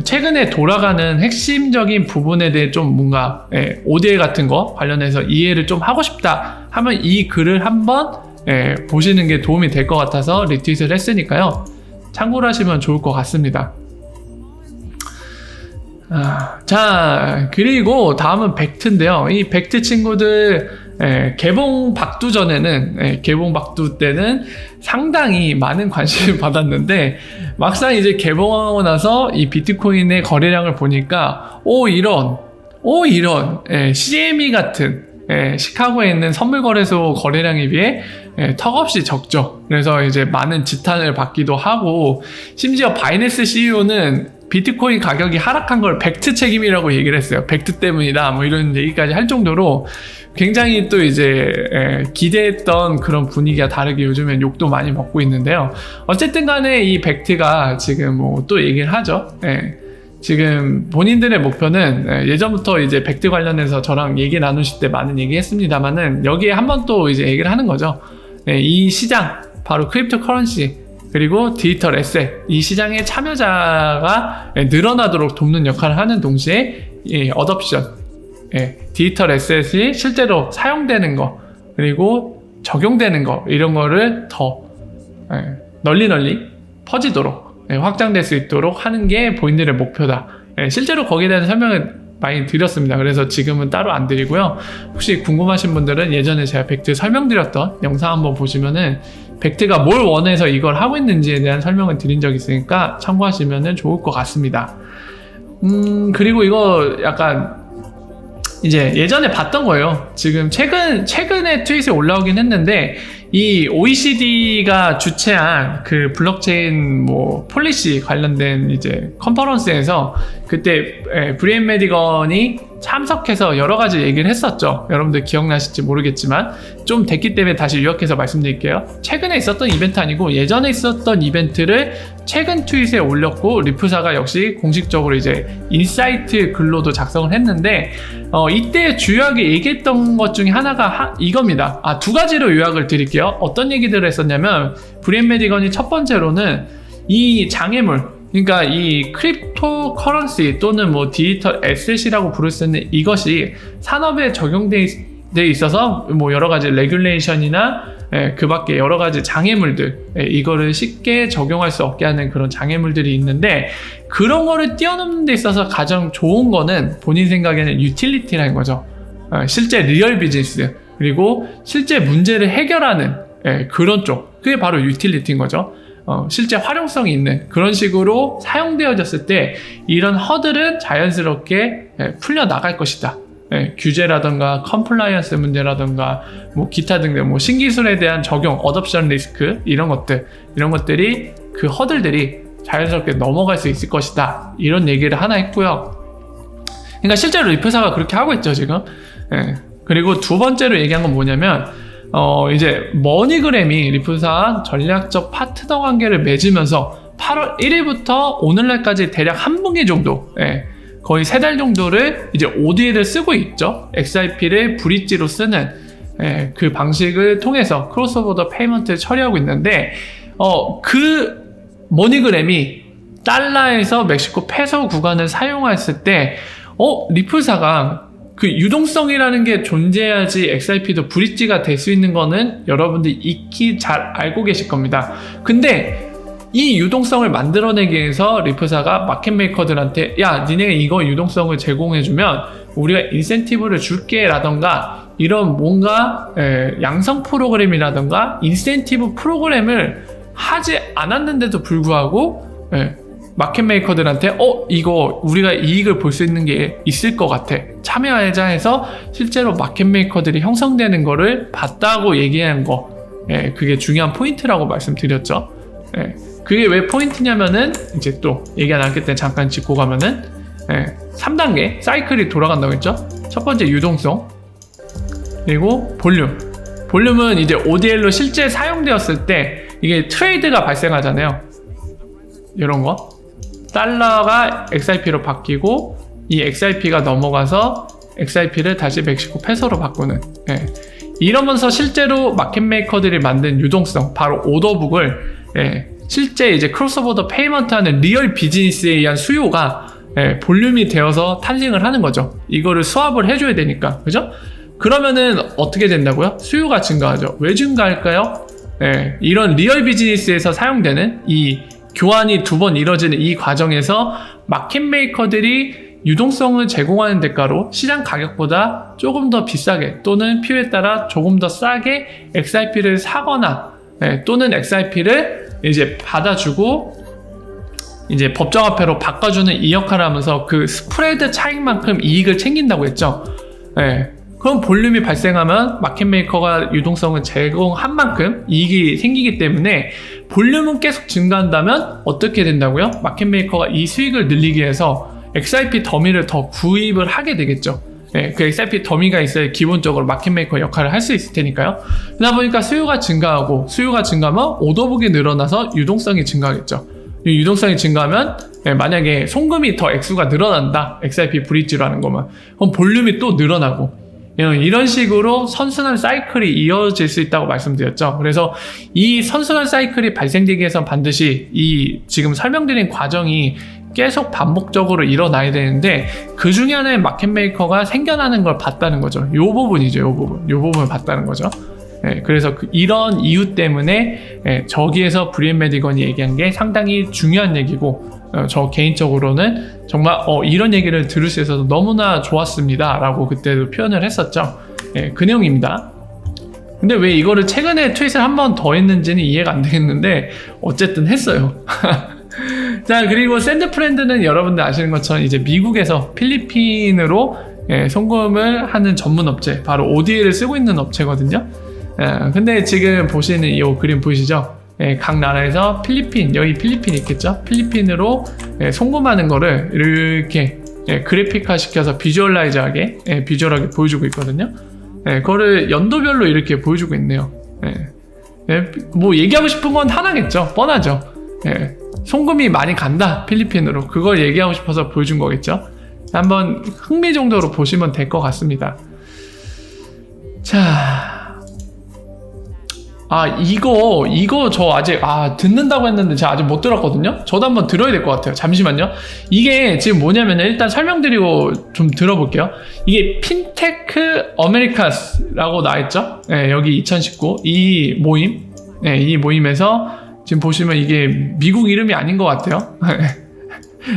최근에 돌아가는 핵심적인 부분에 대해 좀 뭔가 ODL 같은 거 관련해서 이해를 좀 하고 싶다 하면 이 글을 한번 보시는 게 도움이 될 것 같아서 리트윗을 했으니까요. 참고를 하시면 좋을 것 같습니다. 자, 그리고 다음은 벡트인데요. 이 벡트 친구들 개봉 박두 전에는 개봉 박두 때는 상당히 많은 관심을 받았는데 막상 이제 개봉하고 나서 이 비트코인의 거래량을 보니까 이런 CME 같은 시카고에 있는 선물거래소 거래량에 비해 턱없이 적죠. 그래서 이제 많은 지탄을 받기도 하고 심지어 바이낸스 CEO는 비트코인 가격이 하락한 걸 벡트 책임이라고 얘기를 했어요. 벡트 때문이다 뭐 이런 얘기까지 할 정도로 굉장히 또 이제 기대했던 그런 분위기가 다르게 요즘엔 욕도 많이 먹고 있는데요. 어쨌든 간에 이 벡트가 지금 뭐 또 얘기를 하죠. 지금 본인들의 목표는 예전부터 이제 벡트 관련해서 저랑 얘기 나누실 때 많은 얘기 했습니다만은 여기에 한번 또 이제 얘기를 하는 거죠. 이 시장, 바로 크립토 커런시 그리고 디지털 에셋, 이 시장의 참여자가 늘어나도록 돕는 역할을 하는 동시에 어덥션, 디지털 에셋이 실제로 사용되는 거 그리고 적용되는 거 이런 거를 더 널리 퍼지도록 확장될 수 있도록 하는 게 본인들의 목표다. 실제로 거기에 대한 설명을 많이 드렸습니다. 그래서 지금은 따로 안 드리고요. 혹시 궁금하신 분들은 예전에 제가 벡트 설명드렸던 영상 한번 보시면은 벡트가 뭘 원해서 이걸 하고 있는지에 대한 설명을 드린 적이 있으니까 참고하시면 좋을 것 같습니다. 그리고 이거 약간 이제 예전에 봤던 거예요. 지금 최근에 트윗에 올라오긴 했는데 이 OECD가 주최한 그 블록체인 뭐 폴리시 관련된 이제 컨퍼런스에서 그때 브리엔 메디건이 참석해서 여러 가지 얘기를 했었죠. 여러분들 기억나실지 모르겠지만 좀 됐기 때문에 다시 요약해서 말씀드릴게요. 최근에 있었던 이벤트 아니고 예전에 있었던 이벤트를 최근 트윗에 올렸고 리프사가 역시 공식적으로 이제 인사이트 글로도 작성을 했는데 이때 주요하게 얘기했던 것 중에 하나가 이겁니다. 두 가지로 요약을 드릴게요. 어떤 얘기들을 했었냐면 브리엔 메디건이 첫 번째로는 이 장애물, 그러니까 이 크립토 커런시 또는 뭐 디지털 에셋이라고 부를 수 있는 이것이 산업에 적용돼 있어서 뭐 여러 가지 레귤레이션이나 그 밖에 여러 가지 장애물들, 이거를 쉽게 적용할 수 없게 하는 그런 장애물들이 있는데 그런 거를 뛰어넘는 데 있어서 가장 좋은 거는 본인 생각에는 유틸리티라는 거죠. 실제 리얼 비즈니스 그리고 실제 문제를 해결하는 그런 쪽, 그게 바로 유틸리티인 거죠. 실제 활용성이 있는 그런 식으로 사용되어졌을 때 이런 허들은 자연스럽게 풀려 나갈 것이다. 규제라던가 컴플라이언스 문제라던가 뭐 기타 등등 뭐 신기술에 대한 적용, 어덥션 리스크 이런 것들이 그 허들들이 자연스럽게 넘어갈 수 있을 것이다. 이런 얘기를 하나 했고요. 그러니까 실제로 리프사가 그렇게 하고 있죠 지금. 그리고 두 번째로 얘기한 건 뭐냐면 이제 머니그램이 리프사 전략적 파트너 관계를 맺으면서 8월 1일부터 오늘날까지 대략 한 분기 정도, 거의 3달 정도를 이제 ODL을 쓰고 있죠. XRP를 브릿지로 쓰는 그 방식을 통해서 크로스보더 페이먼트를 처리하고 있는데 그 머니그램이 달러에서 멕시코 페소 구간을 사용했을 때 리플사가 그 유동성이라는 게 존재해야지 XRP도 브릿지가 될 수 있는 거는 여러분들이 익히 잘 알고 계실 겁니다. 근데 이 유동성을 만들어내기 위해서 리프사가 마켓메이커들한테 야 니네 이거 유동성을 제공해주면 우리가 인센티브를 줄게 라던가 이런 뭔가 양성 프로그램이라던가 인센티브 프로그램을 하지 않았는데도 불구하고 마켓메이커들한테 이거 우리가 이익을 볼 수 있는 게 있을 것 같아 참여하자 해서 실제로 마켓메이커들이 형성되는 거를 봤다고 얘기하는 거 그게 중요한 포인트라고 말씀드렸죠. 그게 왜 포인트냐면은 이제 또 얘기가 나왔기 때문에 잠깐 짚고 가면은 3단계 사이클이 돌아간다고 했죠. 첫 번째 유동성, 그리고 볼륨은 이제 ODL로 실제 사용되었을 때 이게 트레이드가 발생하잖아요. 이런 거 달러가 XRP로 바뀌고 이 XRP가 넘어가서 XRP를 다시 멕시코 페소로 바꾸는 이러면서 실제로 마켓메이커들이 만든 유동성 바로 오더북을 실제 이제 크로스보더 페이먼트 하는 리얼 비즈니스에 의한 수요가 볼륨이 되어서 탄생을 하는 거죠. 이거를 수합을 해줘야 되니까. 그죠? 그러면은 어떻게 된다고요? 수요가 증가하죠. 왜 증가할까요? 이런 리얼 비즈니스에서 사용되는 이 교환이 2번 이뤄지는 이 과정에서 마켓메이커들이 유동성을 제공하는 대가로 시장 가격보다 조금 더 비싸게 또는 필요에 따라 조금 더 싸게 XRP를 사거나 또는 XRP를 이제 받아주고 이제 법정화폐로 바꿔주는 이 역할을 하면서 그 스프레드 차익만큼 이익을 챙긴다고 했죠. 그럼 볼륨이 발생하면 마켓메이커가 유동성을 제공한 만큼 이익이 생기기 때문에 볼륨은 계속 증가한다면 어떻게 된다고요? 마켓메이커가 이 수익을 늘리기 위해서 XRP 더미를 더 구입을 하게 되겠죠. 그 XRP 더미가 있어야 기본적으로 마켓메이커 역할을 할 수 있을 테니까요. 그러다 보니까 수요가 증가하고 수요가 증가하면 오더북이 늘어나서 유동성이 증가하겠죠. 유동성이 증가하면 만약에 송금이 더 액수가 늘어난다. XRP 브릿지로 하는 거면 그럼 볼륨이 또 늘어나고 이런 식으로 선순환 사이클이 이어질 수 있다고 말씀드렸죠. 그래서 이 선순환 사이클이 발생되기 위해서 반드시 이 지금 설명드린 과정이 계속 반복적으로 일어나야 되는데 그 중에 하나의 마켓메이커가 생겨나는 걸 봤다는 거죠. 요 부분이죠. 요 부분을 봤다는 거죠. 그래서 이런 이유 때문에 저기에서 브리엔 매디건이 얘기한 게 상당히 중요한 얘기고 저 개인적으로는 정말 이런 얘기를 들을 수 있어서 너무나 좋았습니다 라고 그때도 표현을 했었죠. 그 내용입니다. 근데 왜 이거를 최근에 트윗을 한 번 더 했는지는 이해가 안 되겠는데 어쨌든 했어요. 자, 그리고 샌드프렌드는 여러분들 아시는 것처럼 이제 미국에서 필리핀으로 송금을 하는 전문 업체, 바로 ODL을 쓰고 있는 업체거든요. 근데 지금 보시는 이 그림 보이시죠? 각 나라에서 여기 필리핀 있겠죠? 필리핀으로 송금하는 거를 이렇게 그래픽화 시켜서 비주얼하게 보여주고 있거든요. 그거를 연도별로 이렇게 보여주고 있네요. 뭐 얘기하고 싶은 건 하나겠죠? 뻔하죠. 송금이 많이 간다 필리핀으로 그걸 얘기하고 싶어서 보여준 거겠죠. 한번 흥미 정도로 보시면 될 것 같습니다. 자, 이거 저 아직 듣는다고 했는데 제가 아직 못 들었거든요. 저도 한번 들어야 될 것 같아요. 잠시만요. 이게 지금 뭐냐면 일단 설명드리고 좀 들어볼게요. 이게 핀테크 아메리카스라고 나와있죠. 여기 2019 이 모임에서 지금 보시면 이게 미국 이름이 아닌 것 같아요.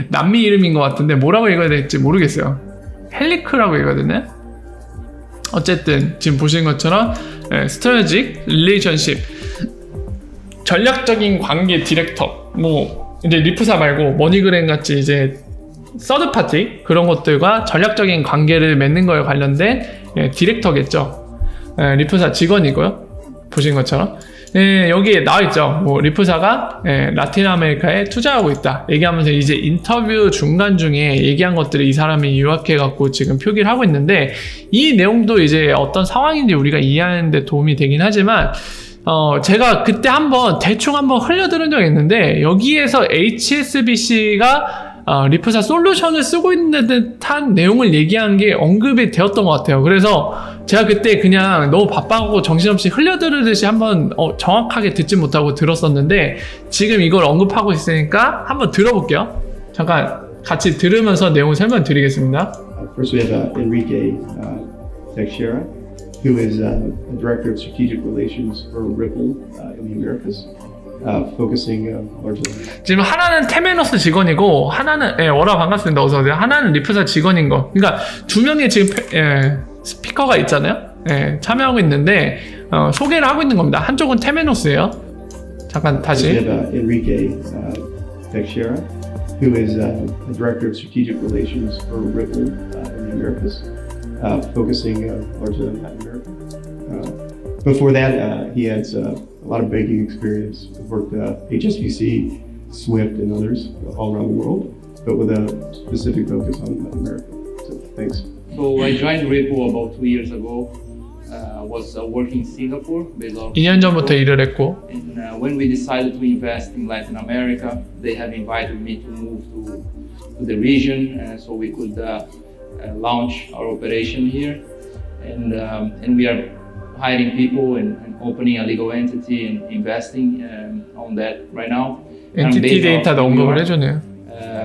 남미 이름인 것 같은데 뭐라고 읽어야 될지 모르겠어요. 헬리크라고 읽어야 되나? 어쨌든 지금 보시는 것처럼 스트래티직 릴레이션십 전략적인 관계 디렉터 뭐 이제 리프사 말고 머니그램 같이 이제 서드 파티 그런 것들과 전략적인 관계를 맺는 거에 관련된 디렉터겠죠. 리프사 직원이고요. 보신 것처럼 여기에 나와있죠. 뭐 리프사가 라틴 아메리카에 투자하고 있다 얘기하면서 이제 인터뷰 중간 중에 얘기한 것들을 이 사람이 요약해갖고 지금 표기를 하고 있는데 이 내용도 이제 어떤 상황인지 우리가 이해하는 데 도움이 되긴 하지만 제가 그때 대충 한번 흘려들은 적이 있는데 여기에서 HSBC가 리프사 솔루션을 쓰고 있는 듯한 내용을 얘기한 게 언급이 되었던 것 같아요. 그래서 제가 그때 그냥 너무 바빠갖고 정신없이 흘려들으듯이 한번 정확하게 듣지 못하고 들었었는데 지금 이걸 언급하고 있으니까 한번 들어볼게요. 잠깐 같이 들으면서 내용을 설명드리겠습니다. First, we have Enrique Teixeira, who is a Director of Strategic Relations for Ripple in the Americas, focusing largely on 지금 하나는 테메노스 직원이고 하나는 워라 반갑습니다. 어서 오세요. 하나는 리프사 직원인 거. 그러니까 두 명의 지금 스피커가 있잖아요. 참여하고 있는데 소개를 하고 있는 겁니다. 한쪽은 테메노스예요. 잠깐 We 다시. have Enrique Teixeira, who is a Director of Strategic Relations for Ripple in the Americas, focusing largely on Latin America. Before that, he has a lot of banking experience. Worked HSBC, SWIFT, and others all around the world, but with a specific focus on Latin America. So, thanks. So I joined Ripple about 2 years ago. Was working in Singapore based on 2년 전부터 일을 했고 and when we decided to invest in Latin America, they have invited me to move to the region so we could launch our operation here. And we are hiring people and opening a legal entity and investing on that right now. I'm 엔티티 based out 데이터도 of New 언급을 York. 해주네요.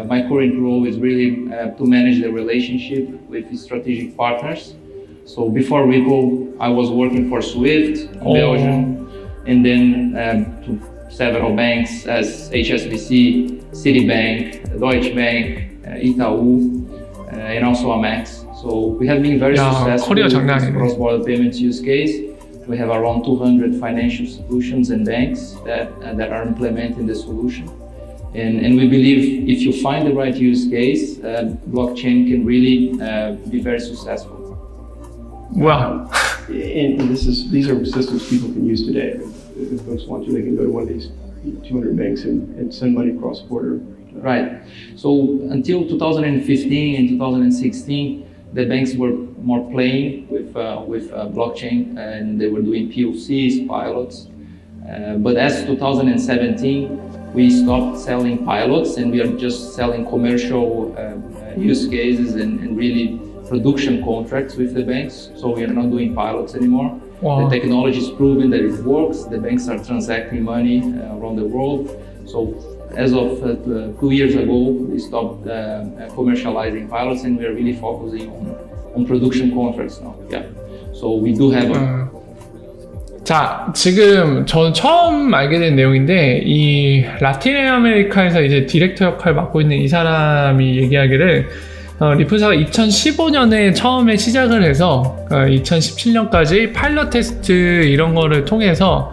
My current role is really to manage the relationship with strategic partners. So before Ripple, I was working for Swift in Oh. Belgium, and then to several banks as HSBC, Citibank, Deutsche Bank, Itaú, and also Amex. So we have been very 야, successful 코리아 with 장난 this 아니네. cross-border payments use case. We have around 200 financial institutions and banks that are implementing the solution. And we believe if you find the right use case, blockchain can really be very successful. 뭐야? And these are systems people can use today. If folks want to, they can go to one of these 200 banks and send money cross border. Right. So until 2015 and 2016, the banks were more playing with blockchain, and they were doing POCs, pilots. But as 2017, we stopped selling pilots, and we are just selling commercial use cases and really production contracts with the banks. So we are not doing pilots anymore. Wow. The technology is proven that it works. The banks are transacting money around the world. So as of 2 years ago, we stopped commercializing pilots, and we are really focusing on production contracts now. Yeah. So we do have a 자, 지금 저는 처음 알게 된 내용인데 이 라틴 아메리카에서 이제 디렉터 역할 맡고 있는 이 사람이 얘기하기를 리프사가 2015년에 처음에 시작을 해서 2017년까지 파일럿 테스트 이런 거를 통해서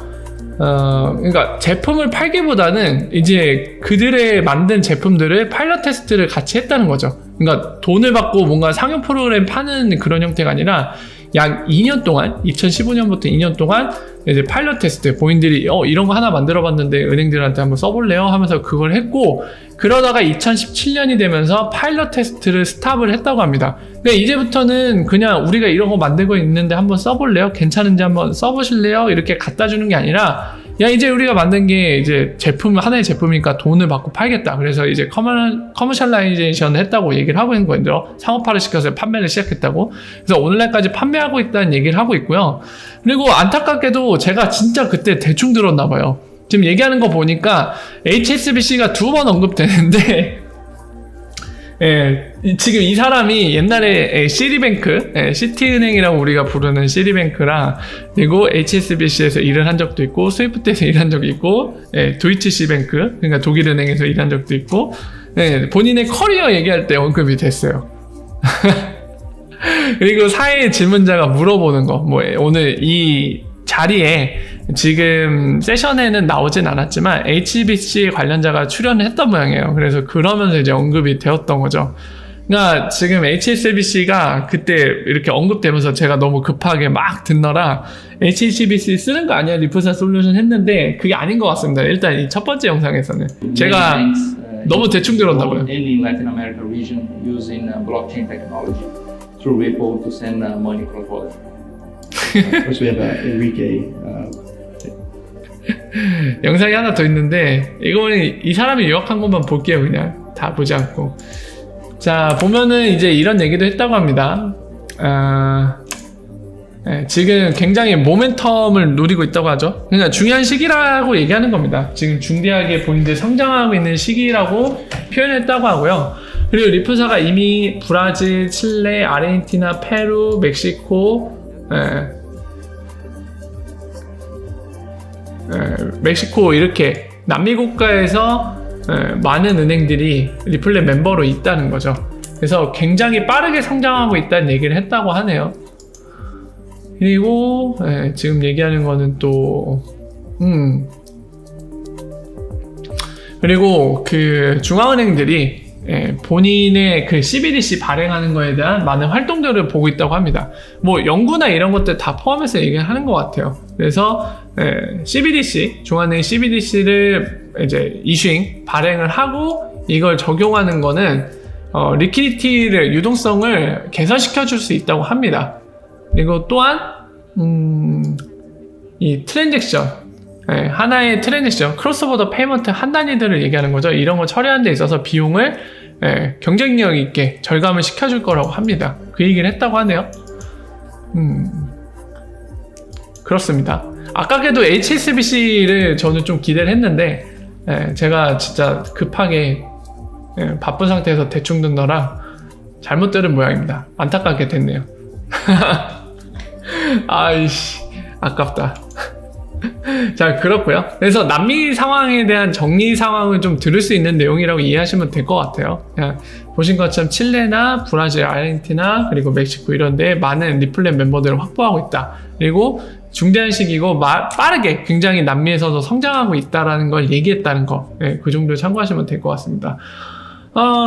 그러니까 제품을 팔기보다는 이제 그들의 만든 제품들을 파일럿 테스트를 같이 했다는 거죠. 그러니까 돈을 받고 뭔가 상용 프로그램 파는 그런 형태가 아니라 약 2년 동안 2015년부터 2년 동안 이제 파일럿 테스트 본인들이 이런 거 하나 만들어 봤는데 은행들한테 한번 써볼래요 하면서 그걸 했고 그러다가 2017년이 되면서 파일럿 테스트를 스탑을 했다고 합니다. 근데 이제부터는 그냥 우리가 이런 거 만들고 있는데 한번 써볼래요? 괜찮은지 한번 써보실래요? 이렇게 갖다 주는 게 아니라 야 이제 우리가 만든 게 이제 하나의 제품이니까 돈을 받고 팔겠다. 그래서 이제 커머셜라이제이션 했다고 얘기를 하고 있는 거죠. 상업화를 시켜서 판매를 시작했다고. 그래서 오늘날까지 판매하고 있다는 얘기를 하고 있고요. 그리고 안타깝게도 제가 진짜 그때 대충 들었나 봐요. 지금 얘기하는 거 보니까 HSBC가 2번 언급되는데 지금 이 사람이 옛날에 시리뱅크, 시티은행이라고 우리가 부르는 시리뱅크랑 그리고 HSBC에서 일을 한 적도 있고 스위프트에서 일한 적이 있고 도이치시뱅크, 그러니까 독일은행에서 일한 적도 있고 본인의 커리어 얘기할 때 언급이 됐어요. 그리고 사회 질문자가 물어보는 거, 뭐 오늘 이 자리에 지금 세션에는 나오진 않았지만 HSBC 관련자가 출연을 했던 모양이에요. 그래서 그러면서 이제 언급이 되었던 거죠. 그러니까 지금 HSBC가 그때 이렇게 언급되면서 제가 너무 급하게 막 듣느라 HSBC 쓰는 거 아니야? 리프사 솔루션 했는데 그게 아닌 것 같습니다. 일단 이 첫 번째 영상에서는 제가 banks, 너무 대충 들었나 봐요. in Latin America region using blockchain technology through Ripple to send money cross-border. First, we have Enrique. 영상이 하나 더 있는데 이거는 이 사람이 요약한 것만 볼게요. 그냥 다 보지 않고. 자 보면은 이제 이런 얘기도 했다고 합니다. 지금 굉장히 모멘텀을 누리고 있다고 하죠. 그러니까 중요한 시기라고 얘기하는 겁니다. 지금 중대하게 본인들 성장하고 있는 시기라고 표현했다고 하고요. 그리고 리플사가 이미 브라질, 칠레, 아르헨티나, 페루, 멕시코, 멕시코 이렇게 남미 국가에서 많은 은행들이 리플렛 멤버로 있다는 거죠. 그래서 굉장히 빠르게 성장하고 있다는 얘기를 했다고 하네요. 그리고 지금 얘기하는 거는 또 그리고 그 중앙은행들이 본인의 그 CBDC 발행하는 거에 대한 많은 활동들을 보고 있다고 합니다. 뭐 연구나 이런 것들 다 포함해서 얘기를 하는 것 같아요. 그래서 CBDC, 중앙은행 CBDC를 이제 이슈잉 발행을 하고 이걸 적용하는 거는 리퀴디티를 유동성을 개선시켜 줄 수 있다고 합니다. 그리고 또한 이 트랜잭션 하나의 트랜잭션, 크로스보더 페이먼트 한 단위들을 얘기하는 거죠. 이런 거 처리하는 데 있어서 비용을 경쟁력 있게 절감을 시켜줄 거라고 합니다. 그 얘기를 했다고 하네요. 그렇습니다. 아까도 HSBC를 저는 좀 기대를 했는데 제가 진짜 급하게 바쁜 상태에서 대충 듣느라 잘못 들은 모양입니다. 안타깝게 됐네요. 아이씨, 아깝다. 자, 그렇고요. 그래서 남미 상황에 대한 정리 상황을 좀 들을 수 있는 내용이라고 이해하시면 될 것 같아요. 그냥 보신 것처럼 칠레나 브라질, 아르헨티나 그리고 멕시코 이런 데 많은 리플렛 멤버들을 확보하고 있다. 그리고 중대한 시기고 빠르게 굉장히 남미에서도 성장하고 있다라는 걸 얘기했다는 거, 그 정도 참고하시면 될 것 같습니다.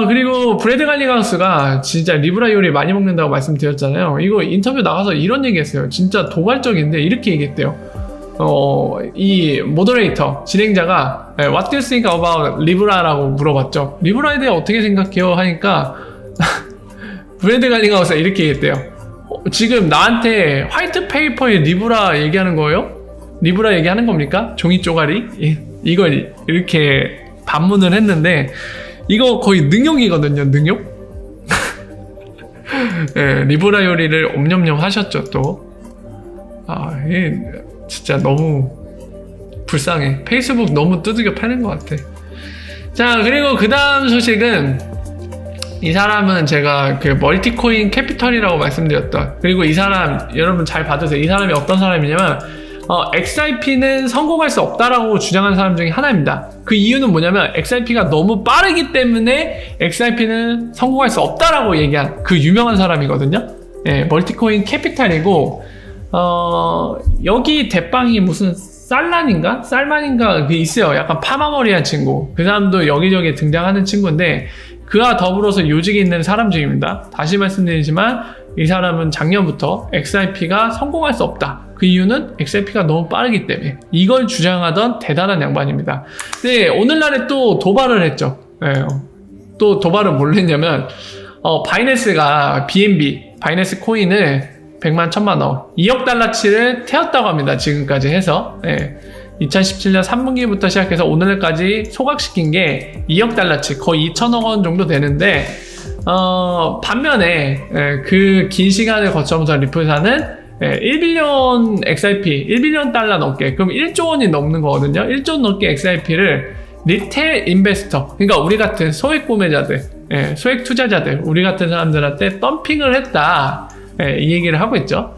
그리고 브래드 갈리가우스가 진짜 리브라 요리 많이 먹는다고 말씀드렸잖아요. 이거 인터뷰 나가서 이런 얘기 했어요. 진짜 도발적인데 이렇게 얘기했대요. 이 모더레이터 진행자가 What do you think about 리브라라고 물어봤죠. 리브라에 대해 어떻게 생각해요? 하니까 브래드 갈링하우스가 이렇게 얘기했대요. 지금 나한테 화이트 페이퍼에 리브라 얘기하는 거예요? 리브라 얘기하는 겁니까? 종이 쪼가리? 이걸 이렇게 반문을 했는데 이거 거의 능욕이거든요. 능욕? 리브라 요리를 옴념념 하셨죠. 또 진짜 너무 불쌍해. 페이스북 너무 두들겨 패는 것 같아. 자, 그리고 그 다음 소식은 이 사람은 제가 그 멀티코인 캐피털이라고 말씀드렸던, 그리고 이 사람 여러분 잘 봐주세요. 이 사람이 어떤 사람이냐면 XRP는 성공할 수 없다라고 주장하는 사람 중에 하나입니다. 그 이유는 뭐냐면 XRP가 너무 빠르기 때문에 XRP는 성공할 수 없다라고 얘기한 그 유명한 사람이거든요. 멀티코인 캐피탈이고 여기 대빵이 무슨 살만인가 그 있어요. 약간 파마머리한 친구. 그 사람도 여기저기 등장하는 친구인데 그와 더불어서 요직에 있는 사람 중입니다. 다시 말씀드리지만 이 사람은 작년부터 XRP가 성공할 수 없다. 그 이유는 XRP가 너무 빠르기 때문에 이걸 주장하던 대단한 양반입니다. 근데 오늘날에 또 도발을 했죠. 또 도발을 뭘 했냐면 바이낸스가 BNB 바이낸스 코인을 100만 1000만 원 2억 달러치를 태웠다고 합니다. 지금까지 해서 2017년 3분기부터 시작해서 오늘까지 소각시킨 게 2억 달러치 거의 2천억 원 정도 되는데 반면에 그 긴 시간을 거쳐서 리플사는 1빌리언 XRP 1빌리언 달러 넘게, 그럼 1조 원이 넘는 거거든요. 1조 원 넘게 XRP를 리테일 인베스터, 그러니까 우리 같은 소액 구매자들, 소액 투자자들, 우리 같은 사람들한테 덤핑을 했다, 이 얘기를 하고 있죠.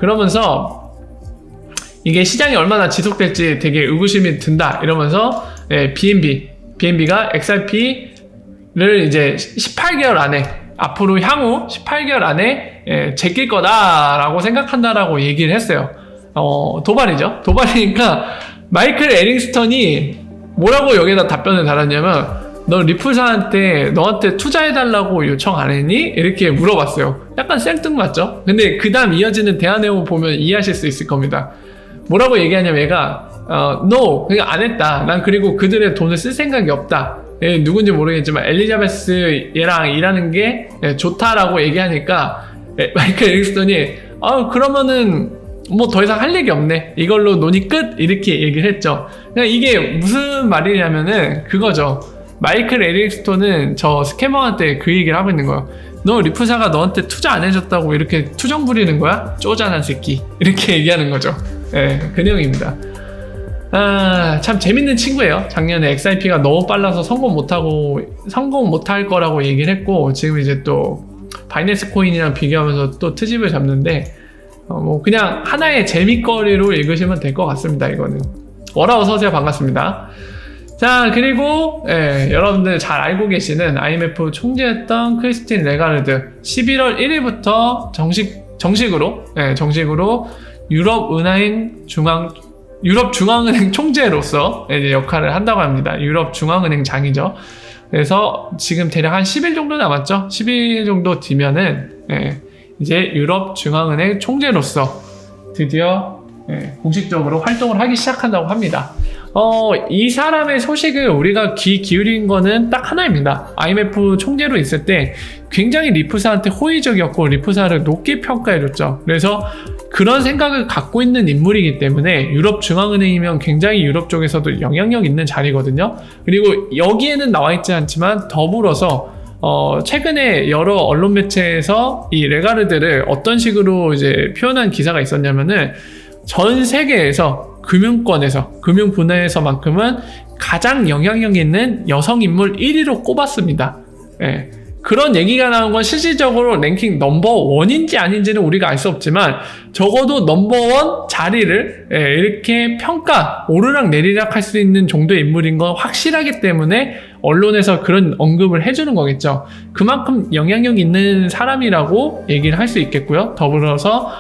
그러면서 이게 시장이 얼마나 지속될지 되게 의구심이 든다 이러면서 BNB가 XRP를 이제 18개월 안에, 앞으로 향후 18개월 안에 제낄 거다라고 생각한다라고 얘기를 했어요. 도발이죠. 도발이니까 마이클 에링스턴이 뭐라고 여기다 답변을 달았냐면, 너 리플사한테 너한테 투자해달라고 요청 안 했니? 이렇게 물어봤어요. 약간 생뚱맞죠? 근데 그 다음 이어지는 대화 내용을 보면 이해하실 수 있을 겁니다. 뭐라고 얘기하냐면 얘가 no, 그러니까 안 했다. 난 그리고 그들의 돈을 쓸 생각이 없다. 누군지 모르겠지만 엘리자베스 얘랑 일하는 게 좋다라고 얘기하니까 마이클 에릭스턴이 그러면은 뭐 더 이상 할 얘기 없네, 이걸로 논의 끝, 이렇게 얘기를 했죠. 그러니까 이게 무슨 말이냐면은 그거죠. 마이클 에릭스턴은 저 스캐머한테 그 얘기를 하고 있는 거예요. 너 리플사가 너한테 투자 안 해줬다고 이렇게 투정 부리는 거야? 쪼잔한 새끼, 이렇게 얘기하는 거죠. 그 내용입니다. 참 재밌는 친구예요. 작년에 XIP가 너무 빨라서 성공 못할 거라고 얘기를 했고, 지금 이제 또 바이낸스 코인이랑 비교하면서 또 트집을 잡는데, 뭐 그냥 하나의 재미거리로 읽으시면 될 것 같습니다. 이거는. 워라 어서오세요. 반갑습니다. 자, 그리고 여러분들 잘 알고 계시는 IMF 총재였던 크리스틴 레가르드 11월 1일부터 정식으로 유럽 중앙은행 총재로서 이제 역할을 한다고 합니다. 유럽 중앙은행 장이죠. 그래서 지금 대략 한 10일 정도 남았죠. 10일 정도 뒤면은 이제 유럽 중앙은행 총재로서 드디어 공식적으로 활동을 하기 시작한다고 합니다. 이 사람의 소식을 우리가 귀 기울인 거는 딱 하나입니다. IMF 총재로 있을 때 굉장히 리프사한테 호의적이었고 리프사를 높게 평가해줬죠. 그래서 그런 생각을 갖고 있는 인물이기 때문에 유럽 중앙은행이면 굉장히 유럽 쪽에서도 영향력 있는 자리거든요. 그리고 여기에는 나와 있지 않지만 더불어서 최근에 여러 언론 매체에서 이 레가르드를 어떤 식으로 이제 표현한 기사가 있었냐면은 전 세계에서 금융 분야에서만큼은 가장 영향력 있는 여성 인물 1위로 꼽았습니다. 그런 얘기가 나온 건 실질적으로 랭킹 넘버1인지 아닌지는 우리가 알 수 없지만 적어도 넘버1 자리를 이렇게 오르락 내리락 할 수 있는 정도의 인물인 건 확실하기 때문에 언론에서 그런 언급을 해주는 거겠죠. 그만큼 영향력 있는 사람이라고 얘기를 할 수 있겠고요. 더불어서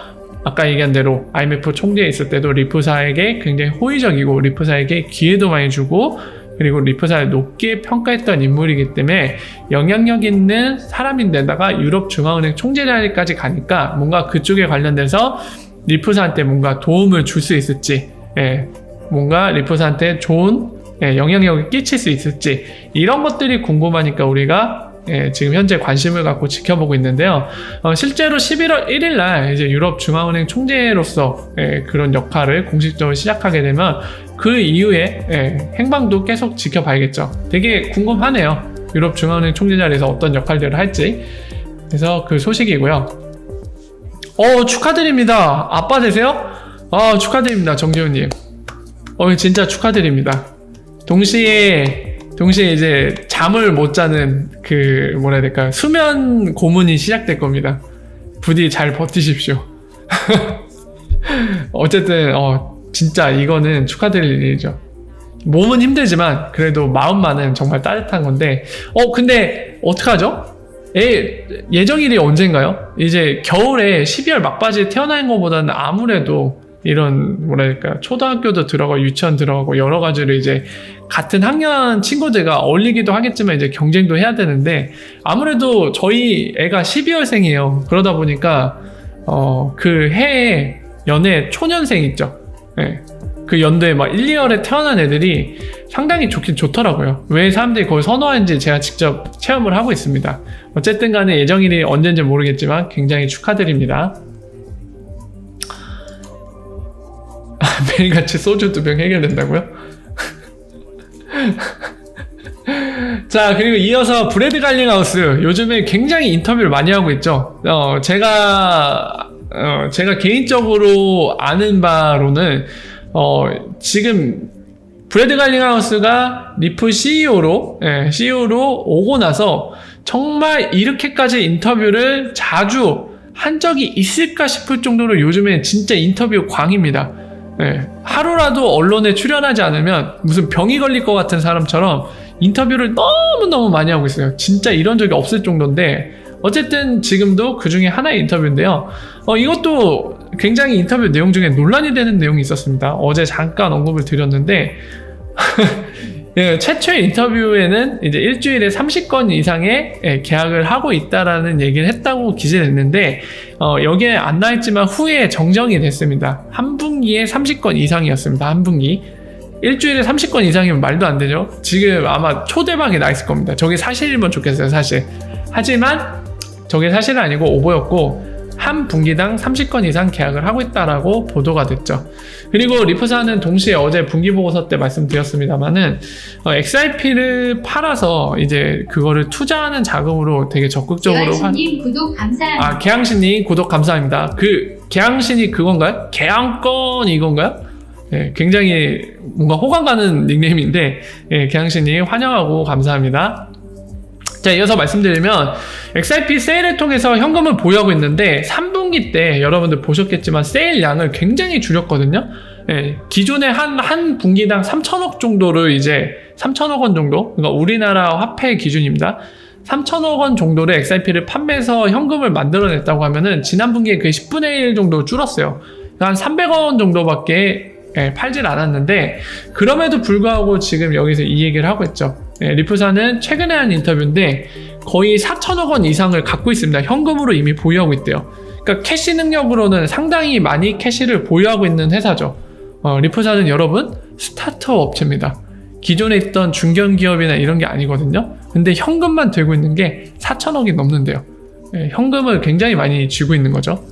아까 얘기한 대로 IMF 총재에 있을 때도 리프사에게 굉장히 호의적이고 리프사에게 기회도 많이 주고 그리고 리프사를 높게 평가했던 인물이기 때문에 영향력 있는 사람인데다가 유럽 중앙은행 총재 자리까지 가니까 뭔가 그쪽에 관련돼서 리프사한테 뭔가 도움을 줄 수 있을지 뭔가 리프사한테 좋은 영향력을 끼칠 수 있을지 이런 것들이 궁금하니까 우리가 지금 현재 관심을 갖고 지켜보고 있는데요. 실제로 11월 1일 날 이제 유럽 중앙은행 총재로서 그런 역할을 공식적으로 시작하게 되면 그 이후에 행방도 계속 지켜봐야겠죠. 되게 궁금하네요. 유럽 중앙은행 총재 자리에서 어떤 역할들을 할지. 그래서 그 소식이고요. 축하드립니다. 아빠 되세요? 축하드립니다. 정재훈님. 진짜 축하드립니다. 동시에 이제 잠을 못 자는 그 뭐라 해야 될까요? 수면 고문이 시작될 겁니다. 부디 잘 버티십시오. 어쨌든 진짜 이거는 축하드릴 일이죠. 몸은 힘들지만 그래도 마음만은 정말 따뜻한 건데 근데 어떡하죠? 예정일이 언젠가요? 이제 겨울에 12월 막바지에 태어나는 것보다는 아무래도 이런 뭐라 해야 될까요? 초등학교도 들어가고 유치원 들어가고 여러 가지로 이제 같은 학년 친구들과 어울리기도 하겠지만 이제 경쟁도 해야 되는데 아무래도 저희 애가 12월생이에요. 그러다 보니까 그 해에 연애 초년생 있죠. 그 연도에 막 1, 2월에 태어난 애들이 상당히 좋긴 좋더라고요. 왜 사람들이 그걸 선호하는지 제가 직접 체험을 하고 있습니다. 어쨌든 간에 예정일이 언젠지 모르겠지만 굉장히 축하드립니다. 매일같이 소주 2병 해결된다고요? 자, 그리고 이어서 브래드 갈링하우스 요즘에 굉장히 인터뷰를 많이 하고 있죠. 제가 개인적으로 아는 바로는 지금 브래드 갈링하우스가 리프 CEO로 오고 나서 정말 이렇게까지 인터뷰를 자주 한 적이 있을까 싶을 정도로 요즘에 진짜 인터뷰 광입니다. 하루라도 언론에 출연하지 않으면 무슨 병이 걸릴 것 같은 사람처럼 인터뷰를 너무너무 많이 하고 있어요. 진짜 이런 적이 없을 정도인데 어쨌든 지금도 그 중에 하나의 인터뷰인데요. 이것도 굉장히 인터뷰 내용 중에 논란이 되는 내용이 있었습니다. 어제 잠깐 언급을 드렸는데 최초의 인터뷰에는 이제 일주일에 30건 이상의 계약을 하고 있다라는 얘기를 했다고 기재를 했는데 여기에 안 나있지만 후에 정정이 됐습니다. 한 분기에 30건 이상이었습니다. 한 분기. 일주일에 30건 이상이면 말도 안 되죠. 지금 아마 초대박이 나 있을 겁니다. 저게 사실이면 좋겠어요, 사실. 하지만 저게 사실은 아니고 오보였고 한 분기당 30건 이상 계약을 하고 있다라고 보도가 됐죠. 그리고 리프사는 동시에 어제 분기보고서 때 말씀드렸습니다만은 XRP를 팔아서 이제 그거를 투자하는 자금으로 되게 적극적으로 개항신님 구독 감사합니다. 개항신님 구독 감사합니다. 그 개항신이 그건가요? 개항권 이건가요? 굉장히 뭔가 호감 가는 닉네임인데, 개항신님 환영하고 감사합니다. 자, 이어서 말씀드리면 XRP 세일을 통해서 현금을 보유하고 있는데 3분기 때 여러분들 보셨겠지만 세일 양을 굉장히 줄였거든요. 기존에 한 분기당 3천억 정도를 이제 3천억 원 정도, 그러니까 우리나라 화폐 기준입니다. 3천억 원 정도를 XRP를 판매해서 현금을 만들어냈다고 하면은 지난 분기에 그 10분의 1 정도 줄었어요. 그러니까 한 300원 정도밖에 팔질 않았는데, 그럼에도 불구하고 지금 여기서 이 얘기를 하고 있죠. 리프사는 최근에 한 인터뷰인데 거의 4천억 원 이상을 갖고 있습니다. 현금으로 이미 보유하고 있대요. 그러니까 캐시 능력으로는 상당히 많이 캐시를 보유하고 있는 회사죠. 리프사는 여러분 스타트업 업체입니다. 기존에 있던 중견기업이나 이런 게 아니거든요. 근데 현금만 들고 있는 게 4천억이 넘는데요. 현금을 굉장히 많이 쥐고 있는 거죠.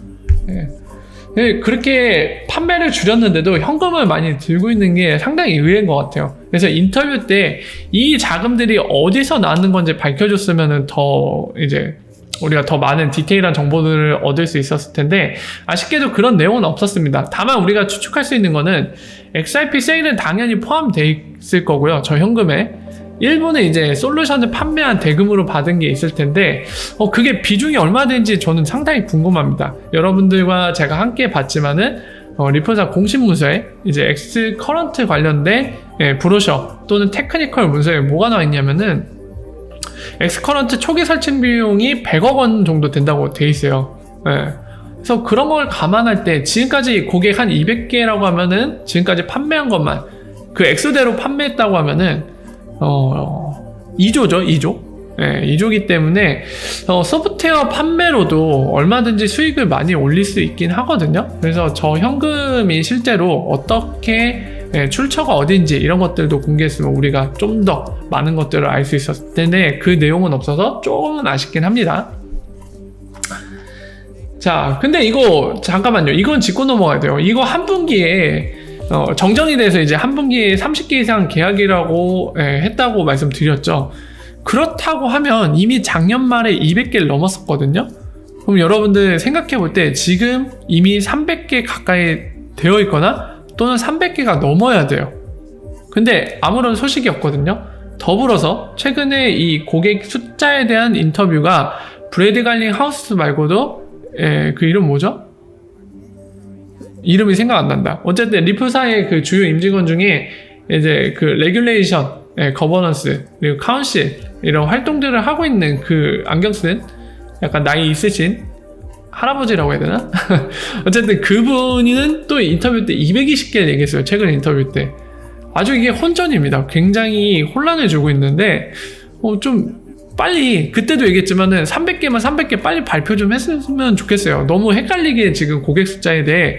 그렇게 판매를 줄였는데도 현금을 많이 들고 있는 게 상당히 의외인 것 같아요. 그래서 인터뷰 때 이 자금들이 어디서 나왔는 건지 밝혀줬으면 더 이제 우리가 더 많은 디테일한 정보들을 얻을 수 있었을 텐데, 아쉽게도 그런 내용은 없었습니다. 다만 우리가 추측할 수 있는 거는 XRP 세일은 당연히 포함되어 있을 거고요. 저 현금에 일부는 이제 솔루션을 판매한 대금으로 받은 게 있을 텐데, 그게 비중이 얼마 되는지 저는 상당히 궁금합니다. 여러분들과 제가 함께 봤지만은 리프사 공식 문서에 이제 X 커런트 관련된 브로셔 또는 테크니컬 문서에 뭐가 나와 있냐면은 X 커런트 초기 설치 비용이 100억 원 정도 된다고 돼 있어요. 그래서 그런 걸 감안할 때 지금까지 고객 한 200개라고 하면은 지금까지 판매한 것만 그 액수대로 판매했다고 하면은 2조죠, 2조. 2조기 때문에 소프트웨어 판매로도 얼마든지 수익을 많이 올릴 수 있긴 하거든요. 그래서 저 현금이 실제로 어떻게 출처가 어딘지 이런 것들도 공개했으면 우리가 좀 더 많은 것들을 알 수 있었을 텐데 그 내용은 없어서 조금은 아쉽긴 합니다. 자, 근데 이거 잠깐만요. 이건 짚고 넘어가야 돼요. 이거 한 분기에 정정이 돼서 이제 한 분기에 30개 이상 계약이라고 했다고 말씀드렸죠. 그렇다고 하면 이미 작년 말에 200개를 넘었었거든요. 그럼 여러분들 생각해 볼 때 지금 이미 300개 가까이 되어 있거나 또는 300개가 넘어야 돼요. 근데 아무런 소식이 없거든요. 더불어서 최근에 이 고객 숫자에 대한 인터뷰가 브래드 갈링 하우스 말고도 그 이름 뭐죠? 이름이 생각 안 난다. 어쨌든 리프사의 그 주요 임직원 중에 이제 그 레귤레이션, 거버넌스, 그리고 카운실 이런 활동들을 하고 있는 그 안경 쓴 약간 나이 있으신 할아버지라고 해야 되나? 어쨌든 그분은 또 인터뷰 때 220개를 얘기했어요. 최근 인터뷰 때. 아주 이게 혼전입니다. 굉장히 혼란을 주고 있는데 좀 빨리, 그때도 얘기했지만은 300개만 300개 빨리 발표 좀 했으면 좋겠어요. 너무 헷갈리게 지금 고객 숫자에 대해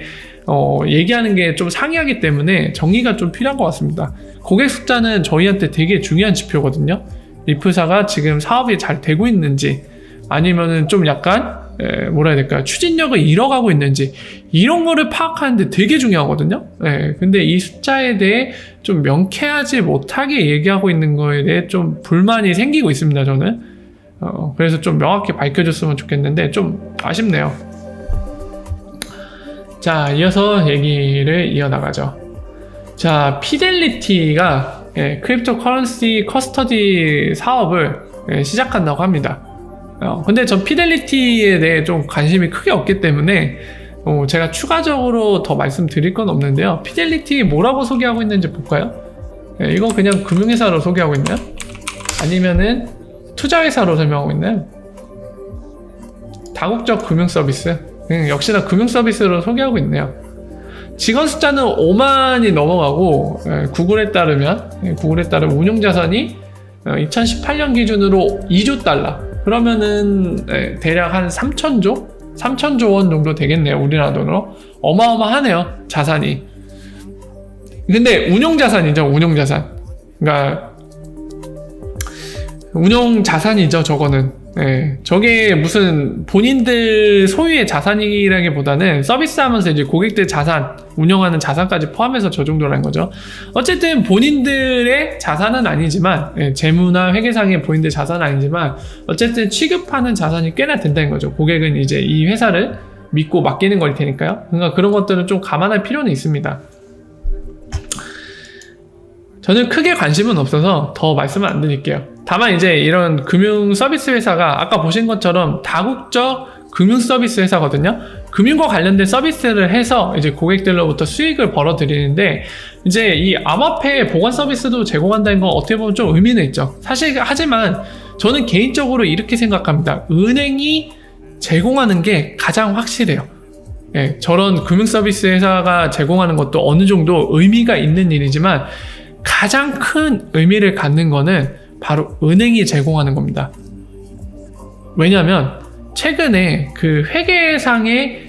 얘기하는 게 좀 상이하기 때문에 정리가 좀 필요한 것 같습니다. 고객 숫자는 저희한테 되게 중요한 지표거든요. 리프사가 지금 사업이 잘 되고 있는지 아니면은 좀 약간 뭐라 해야 될까요? 추진력을 잃어가고 있는지 이런 거를 파악하는데 되게 중요하거든요. 근데 이 숫자에 대해 좀 명쾌하지 못하게 얘기하고 있는 거에 대해 좀 불만이 생기고 있습니다. 저는 그래서 좀 명확히 밝혀줬으면 좋겠는데 좀 아쉽네요. 자, 이어서 얘기를 이어나가죠. 자, 피델리티가 크립토 커런시 커스터디 사업을 시작한다고 합니다. 근데 전 피델리티에 대해 좀 관심이 크게 없기 때문에 제가 추가적으로 더 말씀드릴 건 없는데요. 피델리티 뭐라고 소개하고 있는지 볼까요? 이거 그냥 금융회사로 소개하고 있나요? 아니면은 투자회사로 설명하고 있나요? 다국적 금융서비스? 역시나 금융서비스로 소개하고 있네요. 직원 숫자는 5만이 넘어가고 구글에 따르면 운용자산이 2018년 기준으로 2조 달러, 그러면은 대략 한 3천조 원 정도 되겠네요. 우리나라 돈으로. 어마어마하네요, 자산이. 근데 운용자산이죠, 운용자산. 그러니까 운용자산이죠, 저거는. 저게 무슨 본인들 소유의 자산이라기보다는 서비스하면서 이제 고객들 자산, 운영하는 자산까지 포함해서 저 정도라는 거죠. 어쨌든 본인들의 자산은 아니지만, 재무나 회계상의 본인들 자산은 아니지만, 어쨌든 취급하는 자산이 꽤나 된다는 거죠. 고객은 이제 이 회사를 믿고 맡기는 걸 테니까요. 그러니까 그런 것들은 좀 감안할 필요는 있습니다. 저는 크게 관심은 없어서 더 말씀을 안 드릴게요. 다만 이제 이런 금융 서비스 회사가 아까 보신 것처럼 다국적 금융 서비스 회사거든요. 금융과 관련된 서비스를 해서 이제 고객들로부터 수익을 벌어들이는데, 이제 이 암호화폐 보관 서비스도 제공한다는 건 어떻게 보면 좀 의미는 있죠. 사실 하지만 저는 개인적으로 이렇게 생각합니다. 은행이 제공하는 게 가장 확실해요. 예, 저런 금융 서비스 회사가 제공하는 것도 어느 정도 의미가 있는 일이지만 가장 큰 의미를 갖는 거는 바로 은행이 제공하는 겁니다. 왜냐하면 최근에 그 회계상의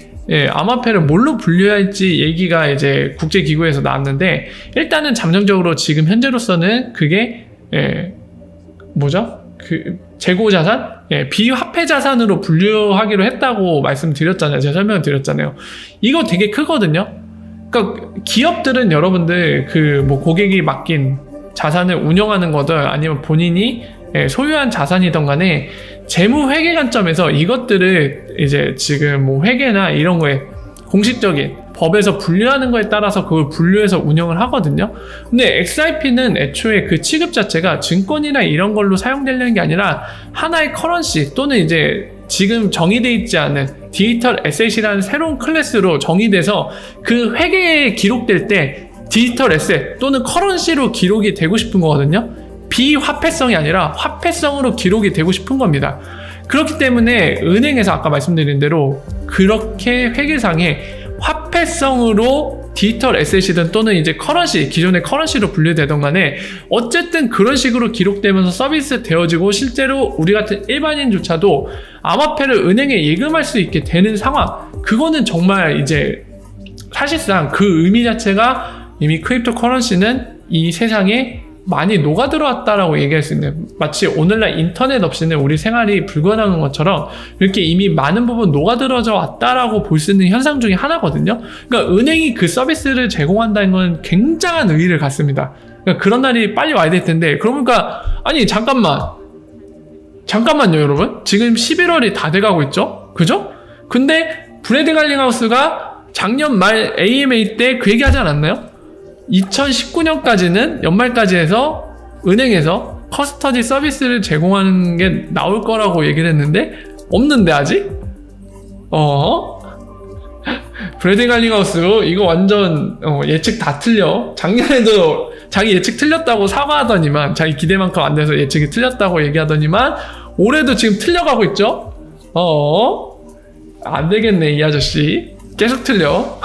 암호화폐를 뭘로 분류해야 할지 얘기가 이제 국제기구에서 나왔는데, 일단은 잠정적으로 지금 현재로서는 그게 그 재고자산? 비화폐 자산으로 분류하기로 했다고 말씀드렸잖아요. 제가 설명드렸잖아요. 이거 되게 크거든요. 그러니까 기업들은 여러분들 그 뭐 고객이 맡긴 자산을 운영하는 거든 아니면 본인이 소유한 자산이든 간에 재무 회계 관점에서 이것들을 이제 지금 뭐 회계나 이런 거에 공식적인 법에서 분류하는 거에 따라서 그걸 분류해서 운영을 하거든요. 근데 XRP는 애초에 그 취급 자체가 증권이나 이런 걸로 사용되려는 게 아니라 하나의 커런시 또는 이제 지금 정의되어 있지 않은 디지털 에셋이라는 새로운 클래스로 정의돼서 그 회계에 기록될 때 디지털 에셋 또는 커런시로 기록이 되고 싶은 거거든요. 비화폐성이 아니라 화폐성으로 기록이 되고 싶은 겁니다. 그렇기 때문에 은행에서 아까 말씀드린 대로 그렇게 회계상에 화폐성으로 디지털 에셋이든 또는 이제 커런시, 기존의 커런시로 분류되던 간에 어쨌든 그런 식으로 기록되면서 서비스 되어지고 실제로 우리 같은 일반인조차도 암호화폐를 은행에 예금할 수 있게 되는 상황, 그거는 정말 이제 사실상 그 의미 자체가 이미 크립토 커런시는 이 세상에 많이 녹아들어왔다라고 얘기할 수 있는, 마치 오늘날 인터넷 없이는 우리 생활이 불가능한 것처럼 이렇게 이미 많은 부분 녹아들어져 왔다라고 볼 수 있는 현상 중에 하나거든요. 그러니까 은행이 그 서비스를 제공한다는 건 굉장한 의의를 갖습니다. 그러니까 그런 날이 빨리 와야 될 텐데, 그러니까 아니 잠깐만요 여러분, 지금 11월이 다 돼가고 있죠, 그죠? 근데 브래드 갈링하우스가 작년 말 AMA 때 그 얘기 하지 않았나요? 2019년까지는 연말까지 해서 은행에서 커스터디 서비스를 제공하는 게 나올 거라고 얘기를 했는데 없는데 아직? 브래드 갈링하우스 이거 완전 예측 다 틀려. 작년에도 자기 예측 틀렸다고 사과하더니만, 자기 기대만큼 안 돼서 예측이 틀렸다고 얘기하더니만 올해도 지금 틀려가고 있죠? 안 되겠네 이 아저씨, 계속 틀려.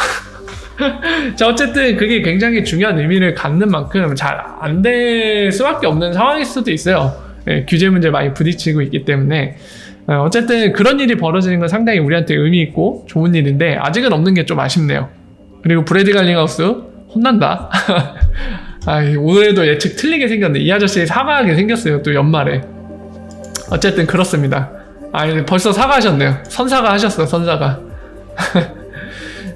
자, 어쨌든 그게 굉장히 중요한 의미를 갖는 만큼 잘 안 될 수밖에 없는 상황일 수도 있어요. 규제 문제 많이 부딪히고 있기 때문에. 어쨌든 그런 일이 벌어지는 건 상당히 우리한테 의미 있고 좋은 일인데 아직은 없는 게 좀 아쉽네요. 그리고 브래드 갈링하우스 혼난다. 오늘도 예측 틀리게 생겼네. 이 아저씨 사과하게 생겼어요, 또 연말에. 어쨌든 그렇습니다. 벌써 사과하셨네요. 선사가 하셨어요, 선사가.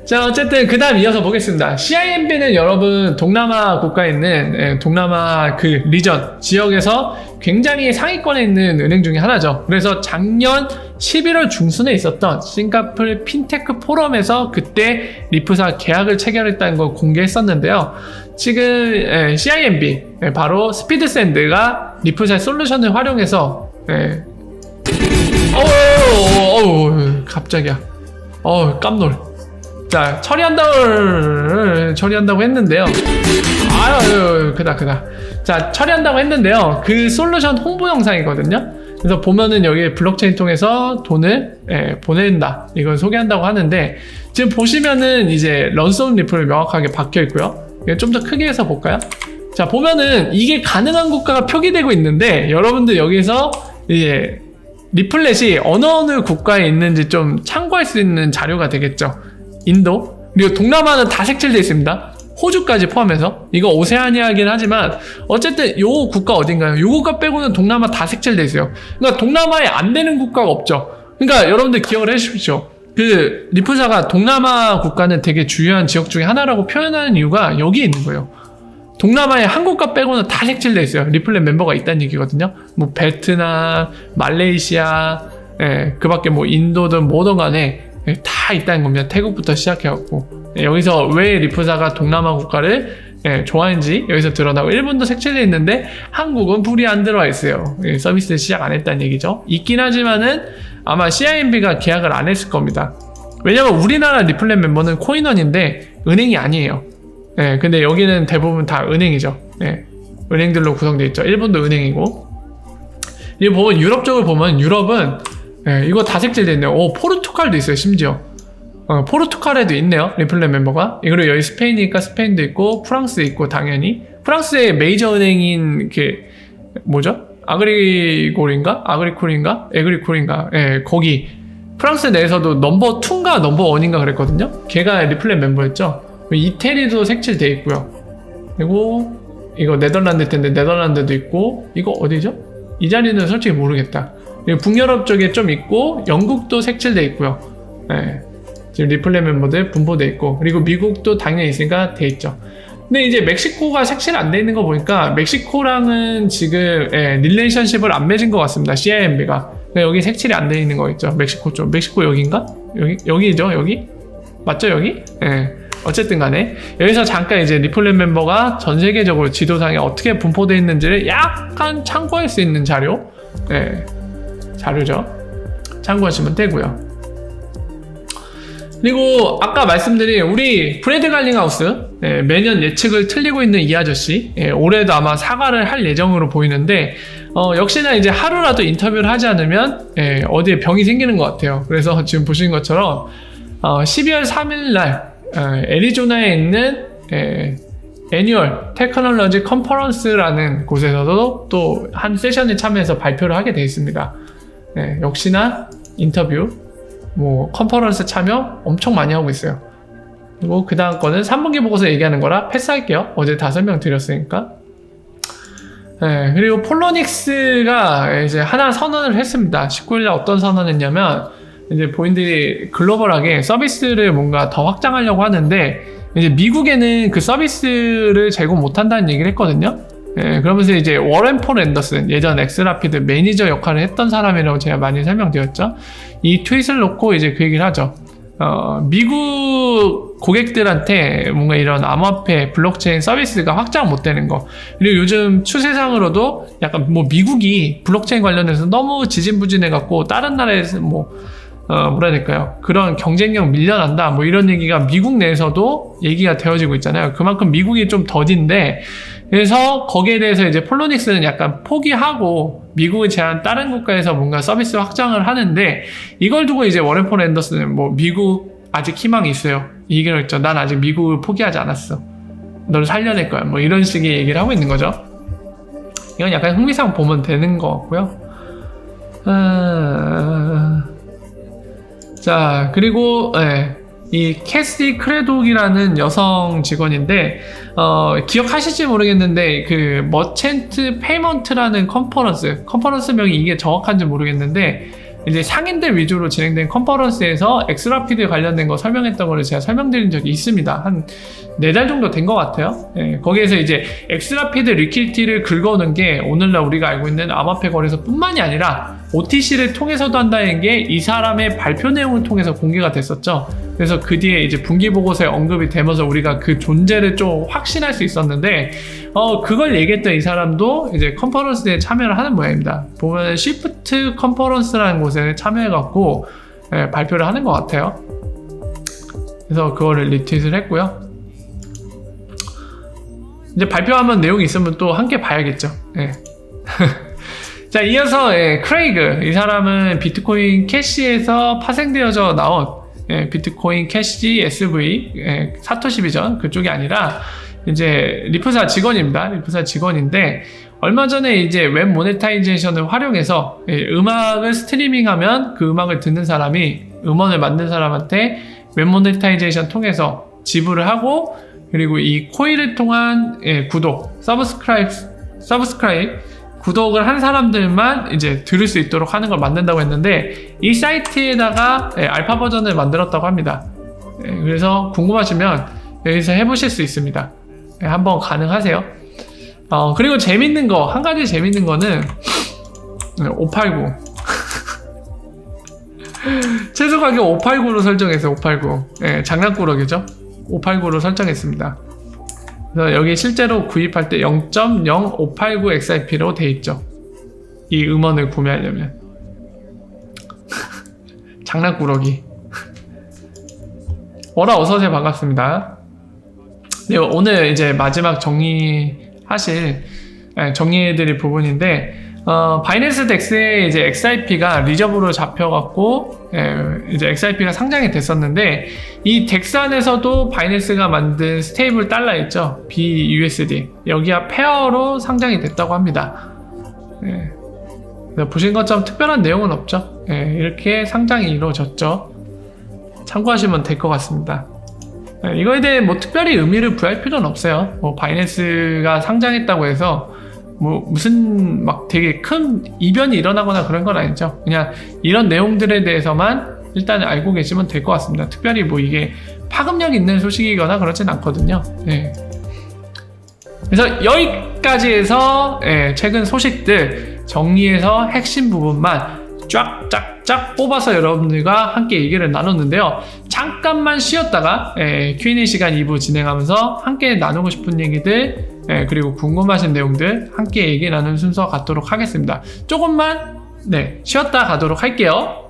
자, 어쨌든 그 다음 이어서 보겠습니다. CIMB는 여러분 동남아 국가에 있는 동남아 그 리전 지역에서 굉장히 상위권에 있는 은행 중에 하나죠. 그래서 작년 11월 중순에 있었던 싱가포르 핀테크 포럼에서 그때 리프사 계약을 체결했다는 걸 공개했었는데요. 지금 CIMB 바로 스피드샌드가 리프사의 솔루션을 활용해서 갑자기야. 깜놀. 자, 처리한다고 했는데요. 크다. 자, 처리한다고 했는데요. 그 솔루션 홍보 영상이거든요. 그래서 보면은 여기 블록체인 통해서 돈을 보낸다, 이걸 소개한다고 하는데, 지금 보시면은 이제 런스온 리플이 명확하게 박혀 있고요. 좀 더 크게 해서 볼까요? 자, 보면은 이게 가능한 국가가 표기되고 있는데, 여러분들 여기서 이제 리플렛이 어느 국가에 있는지 좀 참고할 수 있는 자료가 되겠죠. 인도, 그리고 동남아는 다 색칠되어 있습니다. 호주까지 포함해서. 이거 오세아니아긴 하지만 어쨌든 요 국가 어딘가요? 요 국가 빼고는 동남아 다 색칠되어 있어요. 그러니까 동남아에 안 되는 국가가 없죠. 그러니까 여러분들 기억을 해주십시오. 그 리프사가 동남아 국가는 되게 중요한 지역 중에 하나라고 표현하는 이유가 여기에 있는 거예요. 동남아에 한 국가 빼고는 다 색칠되어 있어요. 리플렛 멤버가 있다는 얘기거든요. 뭐 베트남, 말레이시아, 그 밖에 뭐 인도든 뭐든 간에 다 있다는 겁니다. 태국부터 시작해갖고. 여기서 왜 리프사가 동남아 국가를 좋아하는지 여기서 드러나고 일본도 색칠되어 있는데 한국은 불이 안 들어와 있어요. 서비스 시작 안 했다는 얘기죠. 있긴 하지만은 아마 CIMB가 계약을 안 했을 겁니다. 왜냐면 우리나라 리플렛 멤버는 코인원인데 은행이 아니에요. 근데 여기는 대부분 다 은행이죠. 은행들로 구성되어 있죠. 일본도 은행이고. 이거 보면 유럽 쪽을 보면 유럽은 이거 다 색칠되어 있네요. 포르투갈도 있어요. 심지어 포르투갈에도 있네요. 리플렛 멤버가. 그리고 여기 스페인이니까 스페인도 있고 프랑스 있고 당연히 프랑스의 메이저 은행인 뭐죠? 아그리콜인가? 거기 프랑스 내에서도 넘버 2인가 넘버 1인가 그랬거든요. 걔가 리플렛 멤버였죠. 이태리도 색칠돼 있고요. 그리고 이거 네덜란드 텐데 네덜란드도 있고. 이거 어디죠? 이 자리는 솔직히 모르겠다. 그리고 북유럽 쪽에 좀 있고 영국도 색칠돼 있고요. 지금 리플렛 멤버들 분포돼 있고. 그리고 미국도 당연히 있으니까 돼 있죠. 근데 이제 멕시코가 색칠 안 돼 있는 거 보니까 멕시코랑은 지금 릴레이션십을 안 맺은 것 같습니다. CIMB가. 여기 색칠이 안 돼 있는 거 있죠. 멕시코 쪽. 멕시코 여기인가? 여기죠? 여기? 맞죠? 여기? 어쨌든 간에 여기서 잠깐 이제 리플렛 멤버가 전 세계적으로 지도상에 어떻게 분포되어 있는지를 약간 참고할 수 있는 자료. 자료죠. 참고하시면 되고요. 그리고 아까 말씀드린 우리 브래드 갈링하우스, 매년 예측을 틀리고 있는 이 아저씨, 올해도 아마 사과를 할 예정으로 보이는데 역시나 이제 하루라도 인터뷰를 하지 않으면 어디에 병이 생기는 것 같아요. 그래서 지금 보시는 것처럼 12월 3일 날 애리조나에 있는 애니얼 테크놀로지 컨퍼런스라는 곳에서도 또 한 세션에 참여해서 발표를 하게 되어 있습니다. 역시나 인터뷰, 컨퍼런스 참여 엄청 많이 하고 있어요. 그리고 그 다음 거는 3분기 보고서 얘기하는 거라 패스할게요. 어제 다 설명드렸으니까. 그리고 폴로닉스가 이제 하나 선언을 했습니다. 19일날 어떤 선언을 했냐면, 이제 본인들이 글로벌하게 서비스를 뭔가 더 확장하려고 하는데, 이제 미국에는 그 서비스를 제공 못한다는 얘기를 했거든요. 그러면서 이제 워렌 폴 앤더슨, 예전 엑스라피드 매니저 역할을 했던 사람이라고 제가 많이 설명드렸죠. 이 트윗을 놓고 이제 그 얘기를 하죠. 미국 고객들한테 뭔가 이런 암호화폐 블록체인 서비스가 확장 못 되는 거. 그리고 요즘 추세상으로도 약간 미국이 블록체인 관련해서 너무 지진부진해갖고 다른 나라에서 뭐라 해야 될까요? 그런 경쟁력 밀려난다. 이런 얘기가 미국 내에서도 얘기가 되어지고 있잖아요. 그만큼 미국이 좀 더딘데, 그래서 거기에 대해서 이제 폴로닉스는 약간 포기하고 미국을 제한 다른 국가에서 뭔가 서비스 확장을 하는데, 이걸 두고 이제 워렌 폴 앤더슨은 미국 아직 희망이 있어요. 이 얘기를 했죠. 난 아직 미국을 포기하지 않았어. 너를 살려낼 거야. 이런 식의 얘기를 하고 있는 거죠. 이건 약간 흥미상 보면 되는 것 같고요. 자, 그리고 이 캐시 크레독이라는 여성 직원인데 기억하실지 모르겠는데 그 머첸트 페이먼트라는 컨퍼런스명이 이게 정확한지 모르겠는데 이제 상인들 위주로 진행된 컨퍼런스에서 엑스라피드 관련된 거 설명했던 거를 제가 설명드린 적이 있습니다. 한 4달 정도 된 것 같아요. 거기에서 이제 엑스라피드 리퀴디티를 긁어오는 게 오늘날 우리가 알고 있는 암호화폐 거래소 뿐만이 아니라 OTC를 통해서도 한다는 게 이 사람의 발표 내용을 통해서 공개가 됐었죠. 그래서 그 뒤에 이제 분기 보고서에 언급이 되면서 우리가 그 존재를 좀 확신할 수 있었는데 그걸 얘기했던 이 사람도 이제 컨퍼런스에 참여를 하는 모양입니다. 보면 시프트 컨퍼런스라는 곳에 참여해갖고 발표를 하는 것 같아요. 그래서 그거를 리트윗을 했고요. 이제 발표하면 내용이 있으면 또 함께 봐야겠죠. 자, 이어서 크레이그, 이 사람은 비트코인 캐시에서 파생되어져 나온 비트코인 캐시 SV 사토시 비전 그쪽이 아니라 이제 리프사 직원입니다. 리프사 직원인데 얼마 전에 이제 웹 모네타이제이션을 활용해서 음악을 스트리밍하면 그 음악을 듣는 사람이 음원을 만든 사람한테 웹 모네타이제이션 통해서 지불을 하고, 그리고 이 코인을 통한 구독, 서브스크라이브 구독을 한 사람들만 이제 들을 수 있도록 하는 걸 만든다고 했는데, 이 사이트에다가 알파 버전을 만들었다고 합니다. 그래서 궁금하시면 여기서 해보실 수 있습니다. 한번 가능하세요. 그리고 재밌는 거, 한 가지 재밌는 거는 589 최소 가격 589로 설정했어요. 589 장난꾸러기죠. 589로 설정했습니다. 그래서 여기 실제로 구입할 때 0.0589 XIP로 돼 있죠. 이 음원을 구매하려면. 장난꾸러기. 워라 어서오세요. 반갑습니다. 네, 오늘 이제 마지막 정리해드릴 부분인데, 바이낸스 덱스에 이제 XIP가 리저브로 잡혀갖고, 이제 XIP가 상장이 됐었는데, 이 덱스 안에서도 바이낸스가 만든 스테이블 달러 있죠? BUSD. 여기가 페어로 상장이 됐다고 합니다. 보신 것처럼 특별한 내용은 없죠? 이렇게 상장이 이루어졌죠. 참고하시면 될 것 같습니다. 이거에 대해 뭐 특별히 의미를 부여할 필요는 없어요. 뭐 바이낸스가 상장했다고 해서 뭐 무슨 막 되게 큰 이변이 일어나거나 그런 건 아니죠. 그냥 이런 내용들에 대해서만 일단 알고 계시면 될 것 같습니다. 특별히 뭐 이게 파급력 있는 소식이거나 그렇진 않거든요. 그래서 여기까지 해서 최근 소식들 정리해서 핵심 부분만 쫙쫙쫙 뽑아서 여러분들과 함께 얘기를 나눴는데요. 잠깐만 쉬었다가 Q&A 시간 2부 진행하면서 함께 나누고 싶은 얘기들 그리고 궁금하신 내용들 함께 얘기 나누는 순서 갖도록 하겠습니다. 조금만 쉬었다 가도록 할게요.